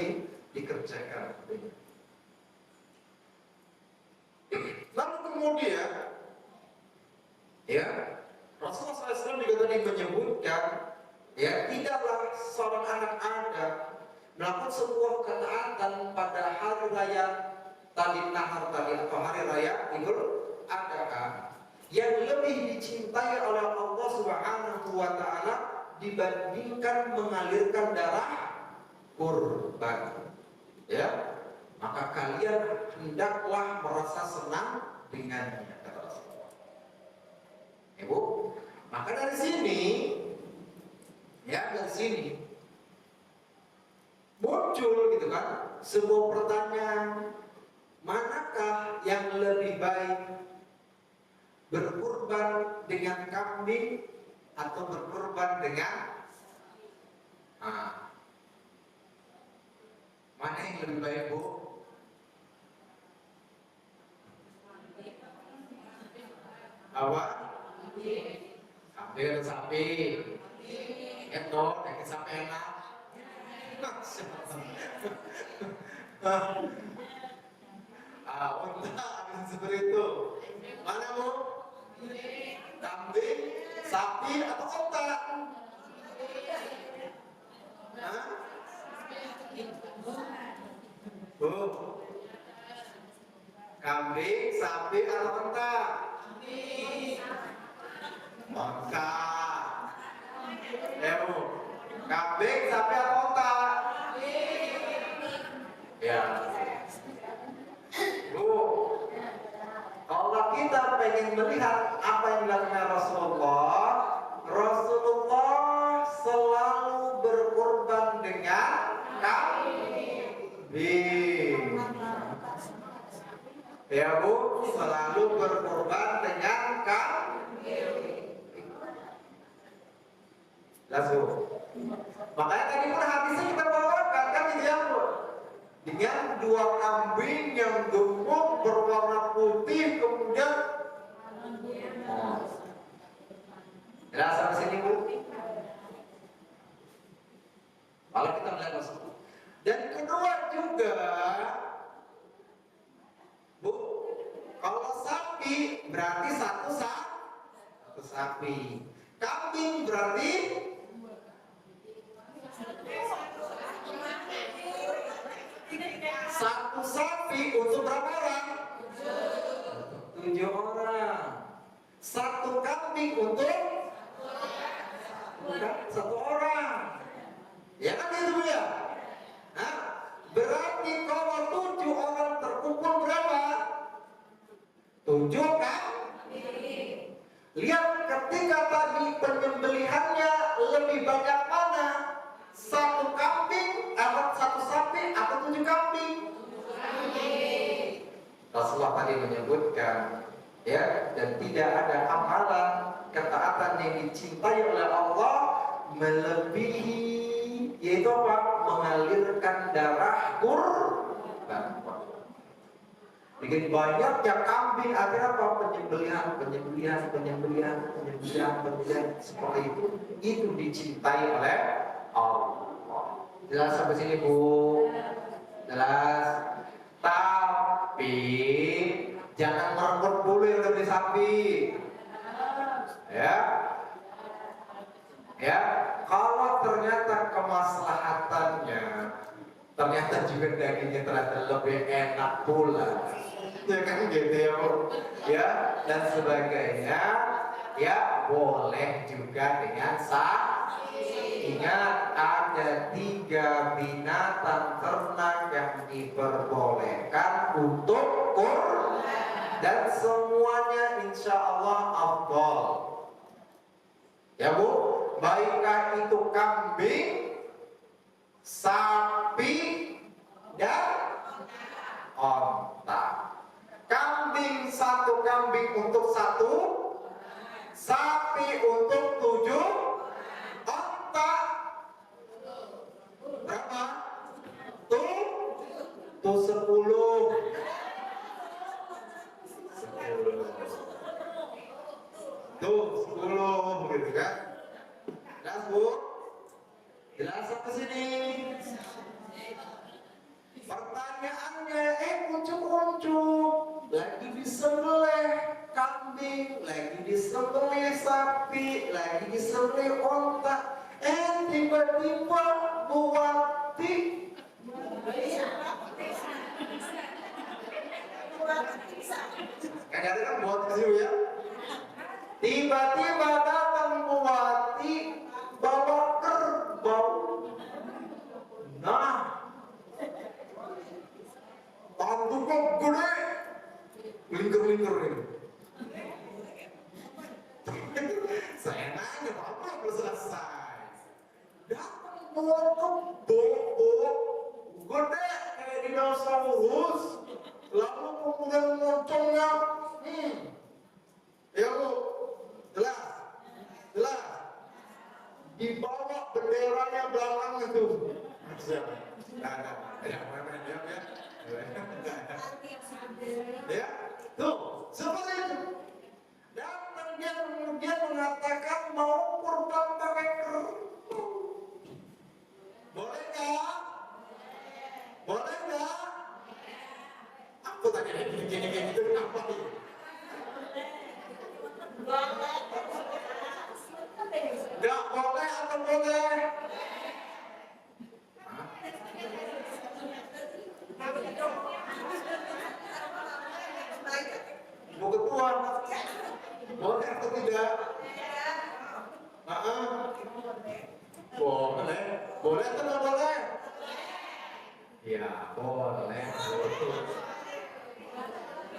dikerjakan. Lalu kemudian, ya, Rasulullah SAW juga tadi menyebutkan, ya, tidaklah seorang anak Adam melakukan sebuah ketaatan pada hari raya Tali Nahar tadi atau hari raya Idul Adha yang lebih dicintai oleh Allah Subhanahu wa Ta'ala dibandingkan mengalirkan darah kurban. Ya, maka kalian hendaklah merasa senang dengannya, kata Rasulullah. Ibu, maka dari sini, ya dari sini muncul gitu kan sebuah pertanyaan, manakah yang lebih baik, berkurban dengan kambing atau berkurban dengan mana yang lebih baik Bu? Apa? Kambing atau sapi? Itu daging sapi enak. Unta seperti itu. Mana Bu? Kambing, sapi atau unta? Bu, kambing, sapi atau unta? Unta. Ya Bu, kambing, sapi atau unta? Ya. Bu, kalau kita pengen melihat apa yang dilakukan Rasulullah, Rasulullah selalu berkorban dengan kambing. Ya Bu, selalu berkorban dengan kambing. Langsung. Makanya tadi pun hadisnya kita bawakan kan gitu ya Bu. Dengan 2 kambing yang gemuk berwarna putih kemudian jelas sampai sini Bu. Kalau kita melihat maksud. Dan kedua juga Bu, kalau sapi berarti satu sapi. Kambing berarti satu sapi untuk berapa orang? 7 orang. Satu kambing untuk 1 orang. Ya kan itu ya? Nah, berarti kalau 7 orang terkumpul berapa? 7 kan? Lihat ketika tadi penyembelihannya lebih banyak mana? 1 kambing atau 1 sapi atau 7 kambing? Rasulullah tadi menyebutkan, ya, dan tidak ada amalan ketaatan yang dicintai oleh Allah melebihi, yaitu apa? Mengalirkan darah kurban. Bikin banyaknya kambing, akhirnya apa? Penyembelihan seperti itu dicintai oleh Allah. Jelas sampai sini Bu? Jelas. Tapi jangan merebut dulu yang lebih sapi. Ya. Ya, kalau ternyata kemaslahatannya ternyata juga dagingnya ternyata lebih enak pula. Ya kan gitu ya Bu. Ya, dan sebagainya. Ya, boleh juga dengan ingat ada 3 binatang ternak yang diperbolehkan untuk kurban dan semuanya insya Allah afdal. Ya Bu, baikkah itu kambing, sapi, dan onta. Kambing 1 kambing untuk 1 sapi untuk 7 onta. Berapa? Tuh 10. Tuh 10 gitu kan. Jelas Bu? Jelas sampai sini. Pertanyaannya, kuncuk-kuncuk, lagi disembelih kambing, lagi disembelih sapi, lagi disembelih onta, tiba-tiba Buati kan ada kan buat ke situ ya. Tiba-tiba datang Buati bawa kerbau. Nah, tanduknya gede, lingkar-lingkar ini. Saya nanya, apa belum selesai? Datang bawa kerbau gede kayak dinosaurus, lalu kemudian moncongnya, ya Bu, jelas, dibawa benderanya belakang itu. Ya, tuh, seperti itu. Dan dia kemudian mengatakan mau kurban pakai kerbau. Boleh nggak? Boleh nggak? Aku tanya gini gitu kenapa nih? Nggak boleh atau boleh? Bu Ketua, boleh atau tidak? Boleh. Boleh atau nggak boleh? Ya, boleh.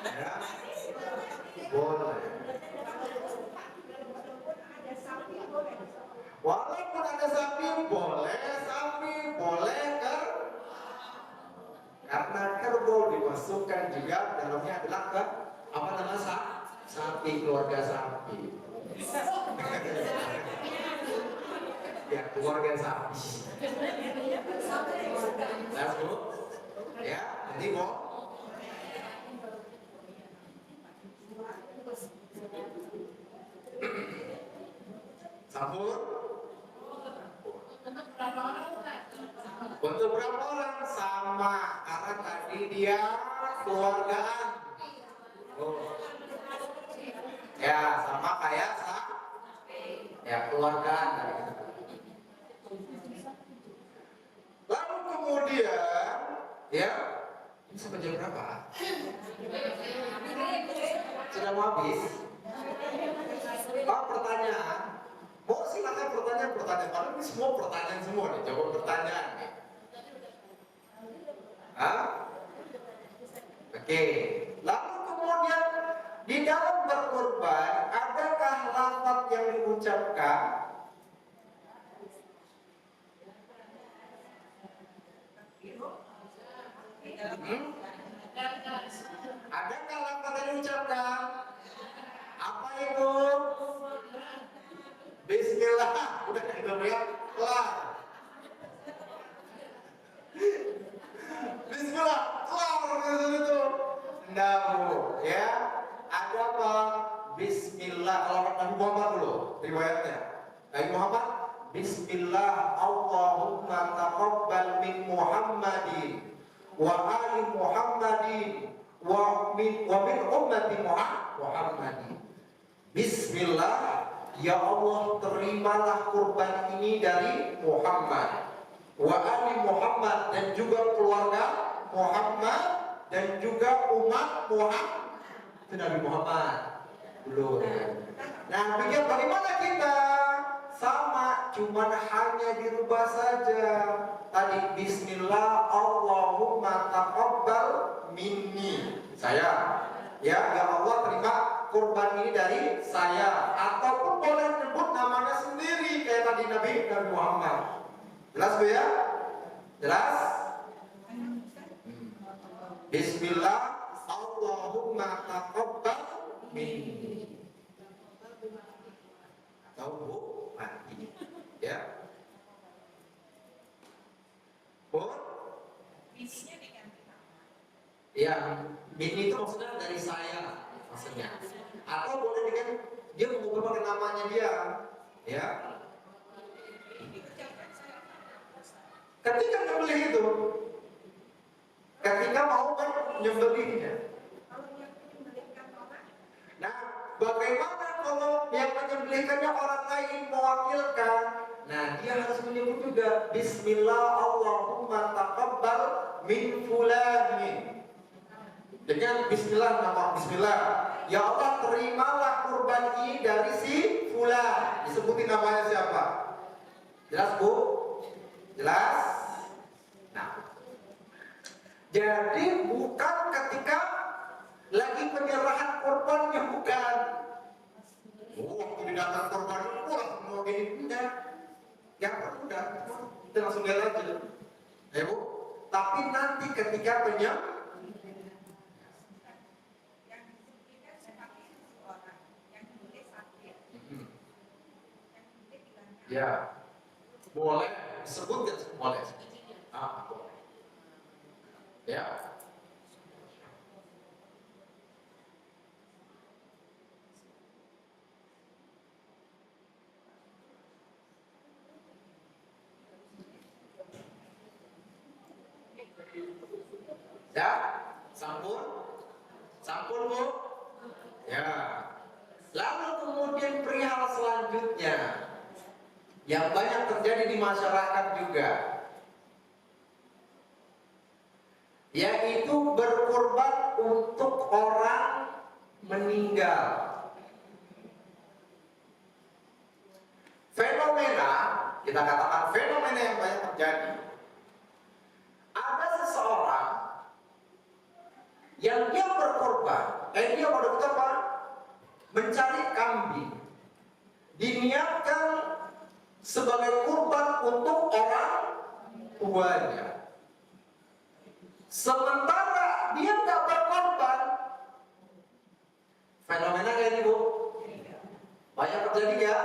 Ya, boleh. Walaupun ada sapi, boleh kan? Karena kerbau dimasukkan juga dalamnya adalah apa namanya sapi, keluarga sapi. Ya, keluarga sapi. Nah, Bu, ya, jadi mau sahur untuk berapa orang? Sama, karena tadi dia keluargaan. Ya, sama kayak ya keluargaan. Lalu kemudian, ya, ini sampai jam berapa? Sudah mau habis? Pertanyaan. Mau silakan pertanyaan. Karena ini semua pertanyaan semua nih, jawab pertanyaan nih. Oke. Lalu kemudian di dalam berkorban, adakah lafaz yang diucapkan? Adakah lafaz yang diucapkan? Apa itu? Bismillah. Udah kelar. Bismillah, kelar gitu. Nah, Bu, ya. Ada apa? Bismillah. Kalau Nabi Muhammad dulu, riwayatnya. Nabi Muhammad, Bismillah, Allahumma taqabbal min Muhammadin wa ali Muhammadin wa min ummati Muhammadin. Bismillah, ya Allah, terimalah kurban ini dari Muhammad wa ali Muhammad, dan juga keluarga Muhammad, dan juga umat Muhammad. Itu Nabi Muhammad dulu. Nah, bikin bagaimana kita? Sama, cuman hanya dirubah saja. Tadi Bismillah, Allahumma taqabbal minni, saya. Ya Allah, terima kurban ini dari saya. Ataupun boleh nyebut namanya sendiri kayak tadi Nabi Muhammad. Jelas Bu ya? Jelas? Bismillah, Allahumma taqabbal minni. Tahu Bu? Mati. Ya. Bu? Bininya diganti nama. Ya, bini itu maksudnya dari saya, maksudnya. Atau boleh dengan dia mengubah pakai namanya dia, ya. Ketika nyembelih itu, ketika mau menyembelihnya. Nah, bagaimana kalau yang menyembelihkannya orang lain mewakilkan? Nah, dia harus menyebut juga Bismillah Allahumma taqabbal min fulanin. Dengan Bismillah, nama Bismillah. Ya Allah, terimalah kurban ini dari si fulan. Disebutin namanya siapa? Jelas Bu? Jelas? Nah, jadi bukan ketika lagi penyerahan korbannya, bukan. Oh, waktu didatang korban itu langsung mau gini, enggak. Yang udah, kita langsung lihat aja. Ya Bu? Tapi nanti ketika ya, boleh sebut kan? Boleh. Boleh. Ya. Ya, sampun, sampun Bu. Ya. Lalu kemudian perihal selanjutnya yang banyak terjadi di masyarakat juga, yaitu berkorban untuk orang meninggal. Fenomena, kita katakan fenomena yang banyak terjadi. Ada seseorang yang dia berkorban, dia pada apa? Mencari kambing, diniatkan sebagai kurban untuk orang tuanya. Sementara dia nggak berkorban, fenomena kayak ini Bu, banyak terjadi ya.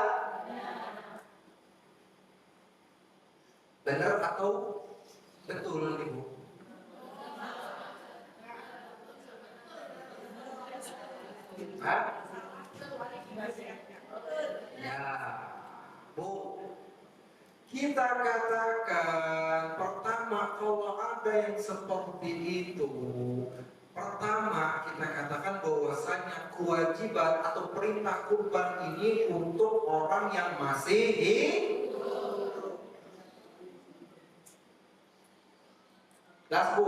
Benar atau betul nih Bu? Hah? Ya, Bu, kita katakan pertama kalau ada yang seperti itu, pertama kita katakan bahwasanya kewajiban atau perintah kurban ini untuk orang yang masih hidup. Jelas Bu?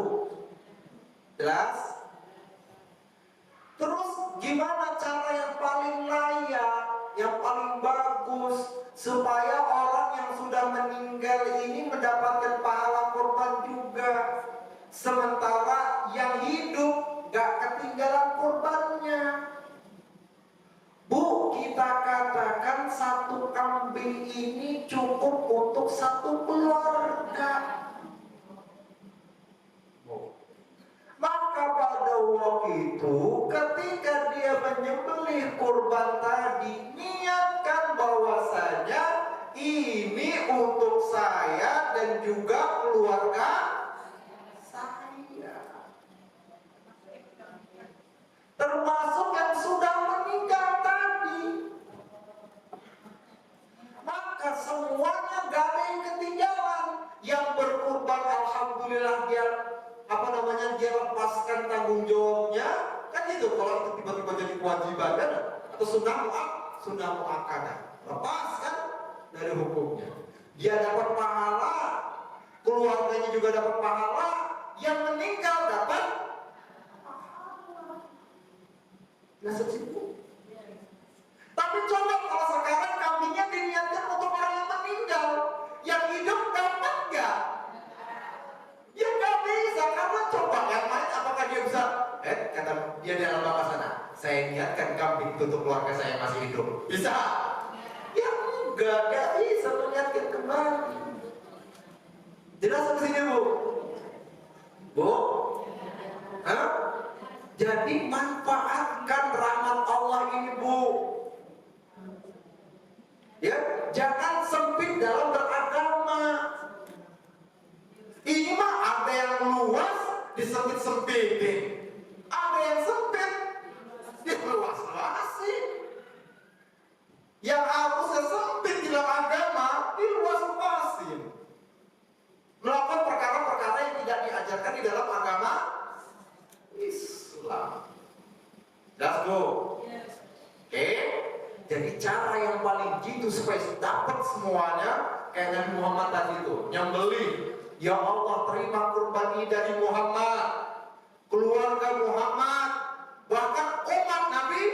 Jelas? Terus gimana cara yang paling layak, yang paling bagus supaya orang yang sudah meninggal ini mendapatkan pahala korban juga, sementara yang hidup gak ketinggalan korbannya? Bu, kita katakan satu kambing ini cukup untuk satu keluarga. Maka pada waktu itu ketika dia menyembelih kurban tadi, niatkan bahwasanya ini untuk saya dan juga keluarga saya, termasuk yang sudah meninggal tadi. Maka semuanya gak ada yang ketinggalan. Yang berkurban alhamdulillah dia dia lepaskan tanggung jawabnya, kan gitu. Kalau itu tiba-tiba jadi kewajiban kan, atau sunnah muakkadah, lepaskan dari hukumnya. Dia dapat pahala, keluarganya juga dapat pahala, yang meninggal dapat pahala. Nah seperti. Tapi coba kalau sekarang kambingnya diniatkan untuk orang yang meninggal, yang hidup dapat nggak? Ya nggak bisa, karena coba yang lain apakah dia bisa? Kata dia di alam bawah sana, saya niatkan kambing untuk keluarga saya yang masih hidup. Bisa? Ya enggak, nggak bisa meniatkan kembali. Jelas di sini Bu? Bu? Hah? Jadi manfaatkan rahmat Allah ini Bu. Ya, jangan sempit dalam beragama. Ini mah ada yang luas disempit-sempitin, ada yang sempit diluas-luasin. Yang harusnya sempit di dalam agama diluas-luasin. Melakukan perkara-perkara yang tidak diajarkan di dalam agama Islam. That's go. Oke. Jadi cara yang paling jitu supaya dapat semuanya kayak Nabi Muhammad tadi itu, yang beli, ya Allah terima kurban ini dari Muhammad, keluarga Muhammad, bahkan umat Nabi.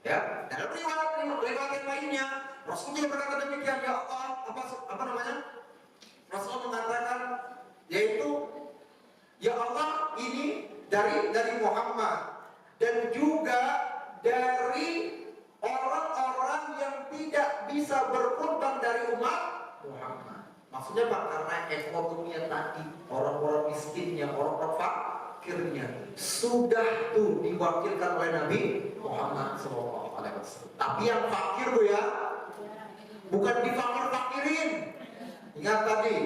Ya, dalam riwayat lainnya Rasulullah berkata demikian, ya Allah, apa namanya? Rasulullah mengatakan, yaitu ya Allah ini dari Muhammad dan juga dari orang-orang yang tidak bisa berkorban dari umat Muhammad. Maksudnya Pak, karena ekonominya tadi, orang-orang miskinnya, orang-orang fakirnya sudah tuh diwakilkan oleh Nabi Muhammad SAW. Tapi yang fakir tuh ya, bukan difakir-fakirin. Ingat tadi,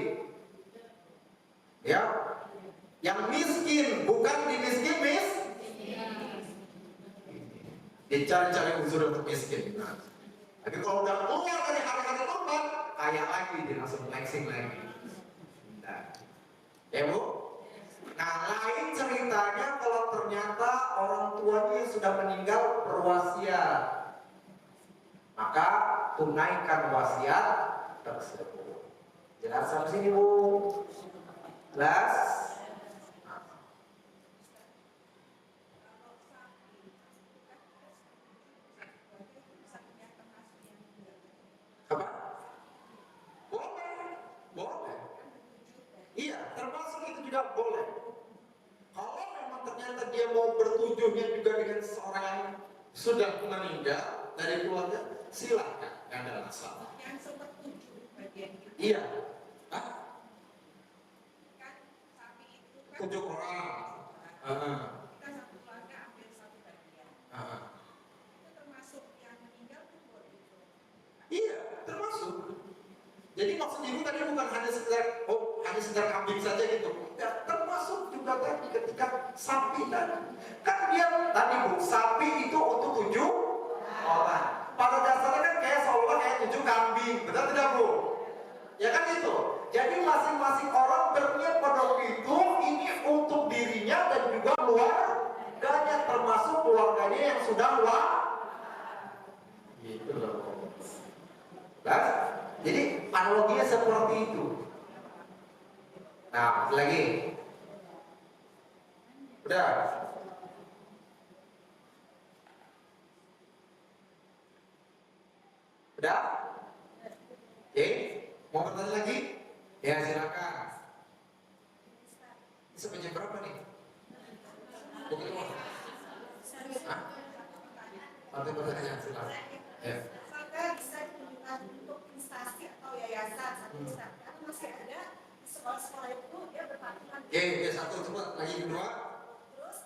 ya, yang miskin bukan dimiskin dicari-cari unsur untuk miskin. Nah, tapi kalau udah keluar dari hari-hari korban, kaya lagi dia langsung flexing lagi. Nah, ya Bu. Nah, lain ceritanya kalau ternyata orang tuanya sudah meninggal berwasiat, maka tunaikan wasiat tersebut. Jelas sampai sini Bu? Jelas? Apa? Boleh. Iya, termasuk itu juga boleh. Kalau memang ternyata dia mau bertujuhnya juga dengan seorang yang sudah meninggal dari keluarga, silahkan, nggak ada masalah. Yang sempat tujuh bagian itu. Iya. Hah? Kan sapi itu kan 7 orang. kita satu keluarga ambil satu bagian. Itu termasuk yang meninggal itu boleh. Iya, termasuk. Jadi maksud ibu tadi bukan hanya sekedar kambing saja gitu. Ya, termasuk juga tadi ketika sapi tadi. Kan dia tadi Bu, sapi itu untuk 7 orang. Pada dasarnya kan kayak seolah kayak 7 kambing, betul tidak Bu? Ya kan itu. Jadi masing-masing orang berniat pada itu ini untuk dirinya dan juga keluarganya, termasuk keluarganya yang sudah gitu loh. Nah, jadi analoginya seperti itu. Nah, lagi. Udah. Udah? Oke, mau bertanya lagi? Ya, silakan. Ini sampai jam berapa nih? Begitu Mas? Hah? Nanti pertanyaan silakan. Ya. Maka bisa digunakan untuk instansi atau yayasan satu instansi. Karena masih ada di sekolah-sekolah itu dia berpatungan. Oke, satu cepat. Lagi kedua. Terus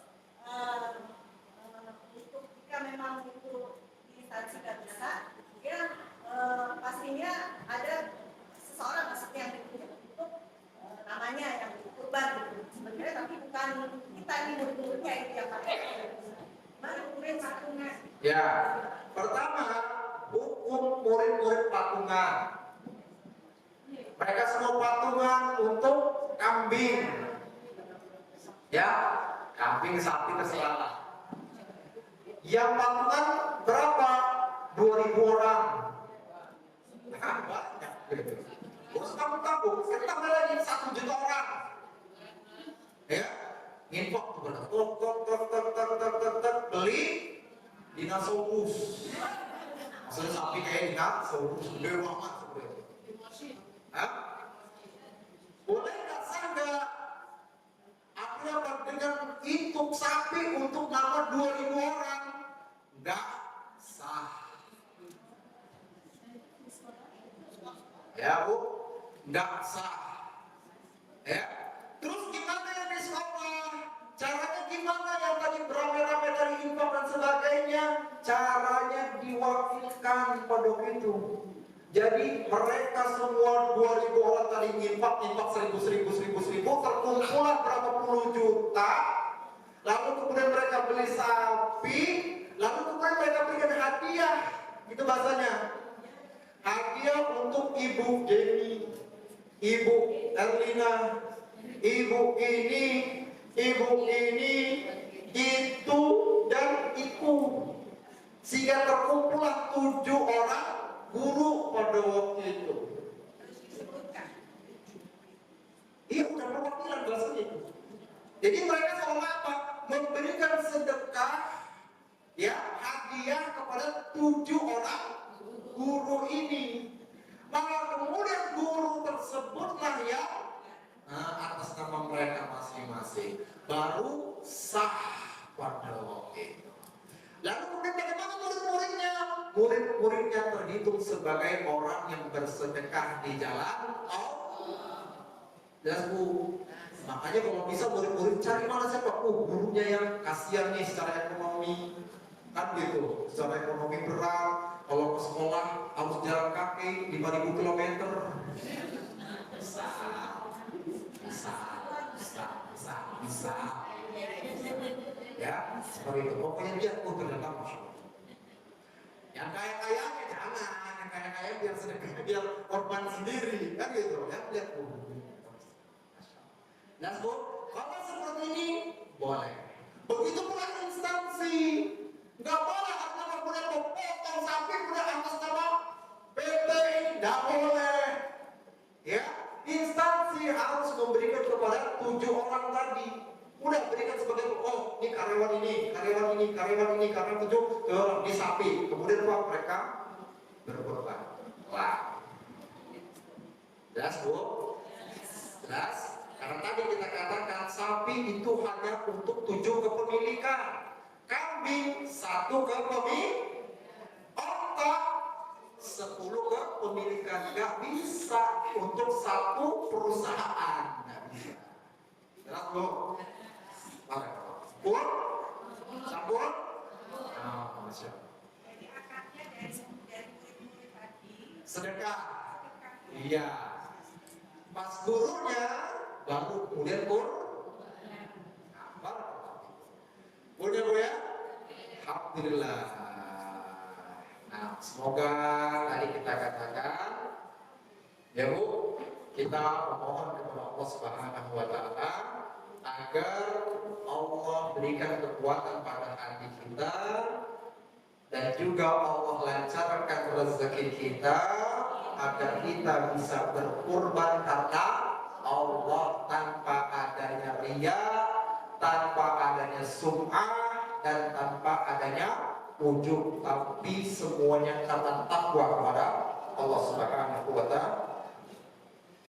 untuk jika memang itu instansi nggak bisa, dia pastinya ada seseorang maksudnya yang ditunjuk untuk namanya yang kurban gitu. Sebenarnya tapi bukan kita ini murid-muridnya itu yang pakai. Baru murid patungan. Ya, pertama hukum murid-murid patungan. Mereka semua patungan untuk kambing. Ya, kambing, sapi terserah. Yang patungan berapa? 2.000 orang. Banyak. Bos kampung-kampung, kita lagi 1 juta orang. Ya, nginfok tuh tok, beli dinosaurus. Maksudnya sapi kayak dinosaurus, gede banget sebenarnya. Hah? Boleh nggak sah nggak? Akhirnya dengan itu sapi untuk nama 2.000 orang nggak sah. Ya Bu, nggak sah. Ya. Terus gimana yang di sekolah? Caranya gimana yang tadi beramai-ramai dari infak dan sebagainya? pondok itu. Jadi mereka semua 2.000 orang tadi infak 1.000 terkumpullah berapa puluh juta. Lalu kemudian mereka beli sapi, lalu kemudian mereka berikan hadiah, gitu bahasanya. Hadiah untuk Ibu Jenny, Ibu Erlina, Ibu ini, itu dan itu. Sehingga terkumpullah 7 orang guru pada waktu itu. Iya, udah perwakilan bahasanya itu. Jadi mereka sama apa? Memberikan sedekah, ya, hadiah kepada 7 orang guru ini. Maka kemudian guru tersebutlah ya, atas nama mereka masing-masing baru sah pada waktu itu. Lalu kemudian bagaimana murid-muridnya? Murid-muridnya terhitung sebagai orang yang bersedekah di jalan Allah. Jelas Bu? Makanya kalau bisa murid-murid cari mana siapa? Gurunya yang kasihan nih secara ekonomi. Kan gitu, secara ekonomi berat. Kalau ke sekolah harus jalan kaki 5.000 km. Bisa. Ya, seperti itu. Pokoknya dia ternyata Masya Allah. Yang kaya-kayanya jangan, yang kaya-kaya biar sedekah, biar korban sendiri, kan gitu. Ya, lihat Bu. Nah, Bu, kalau seperti ini boleh. Begitu pula instansi, nggak boleh atas nama kemudian potong sapi kemudian atas nama PT, nggak boleh. Ya, instansi harus memberikan kepada 7 orang tadi. Udah berikan sebagai ini karyawan ini, karyawan 7 di sapi. Kemudian mereka berkorban. Wah. Jelas Bu? Jelas? Karena tadi kita katakan sapi itu hanya untuk 7 kepemilikan. Kambing 1 kepemilikan. Otak 10 kepemilikan. Gak bisa untuk 1 perusahaan. Gak bisa. Jelas Bu? Pun? Sabun? Masya Allah. Jadi akarnya dari murid-murid tadi. Sedekah. Iya. Pas gurunya baru kemudian apa? Boleh Bu ya? Alhamdulillah. Nah, semoga tadi kita katakan ya Bu, kita memohon kepada Allah Subhanahu wa taala agar Allah berikan kekuatan pada hati kita dan juga Allah lancarkan rezeki kita agar kita bisa berkurban karena Allah tanpa adanya riya, tanpa adanya sum'ah dan tanpa adanya ujub, tapi semuanya karena takwa kepada Allah Subhanahu wa taala.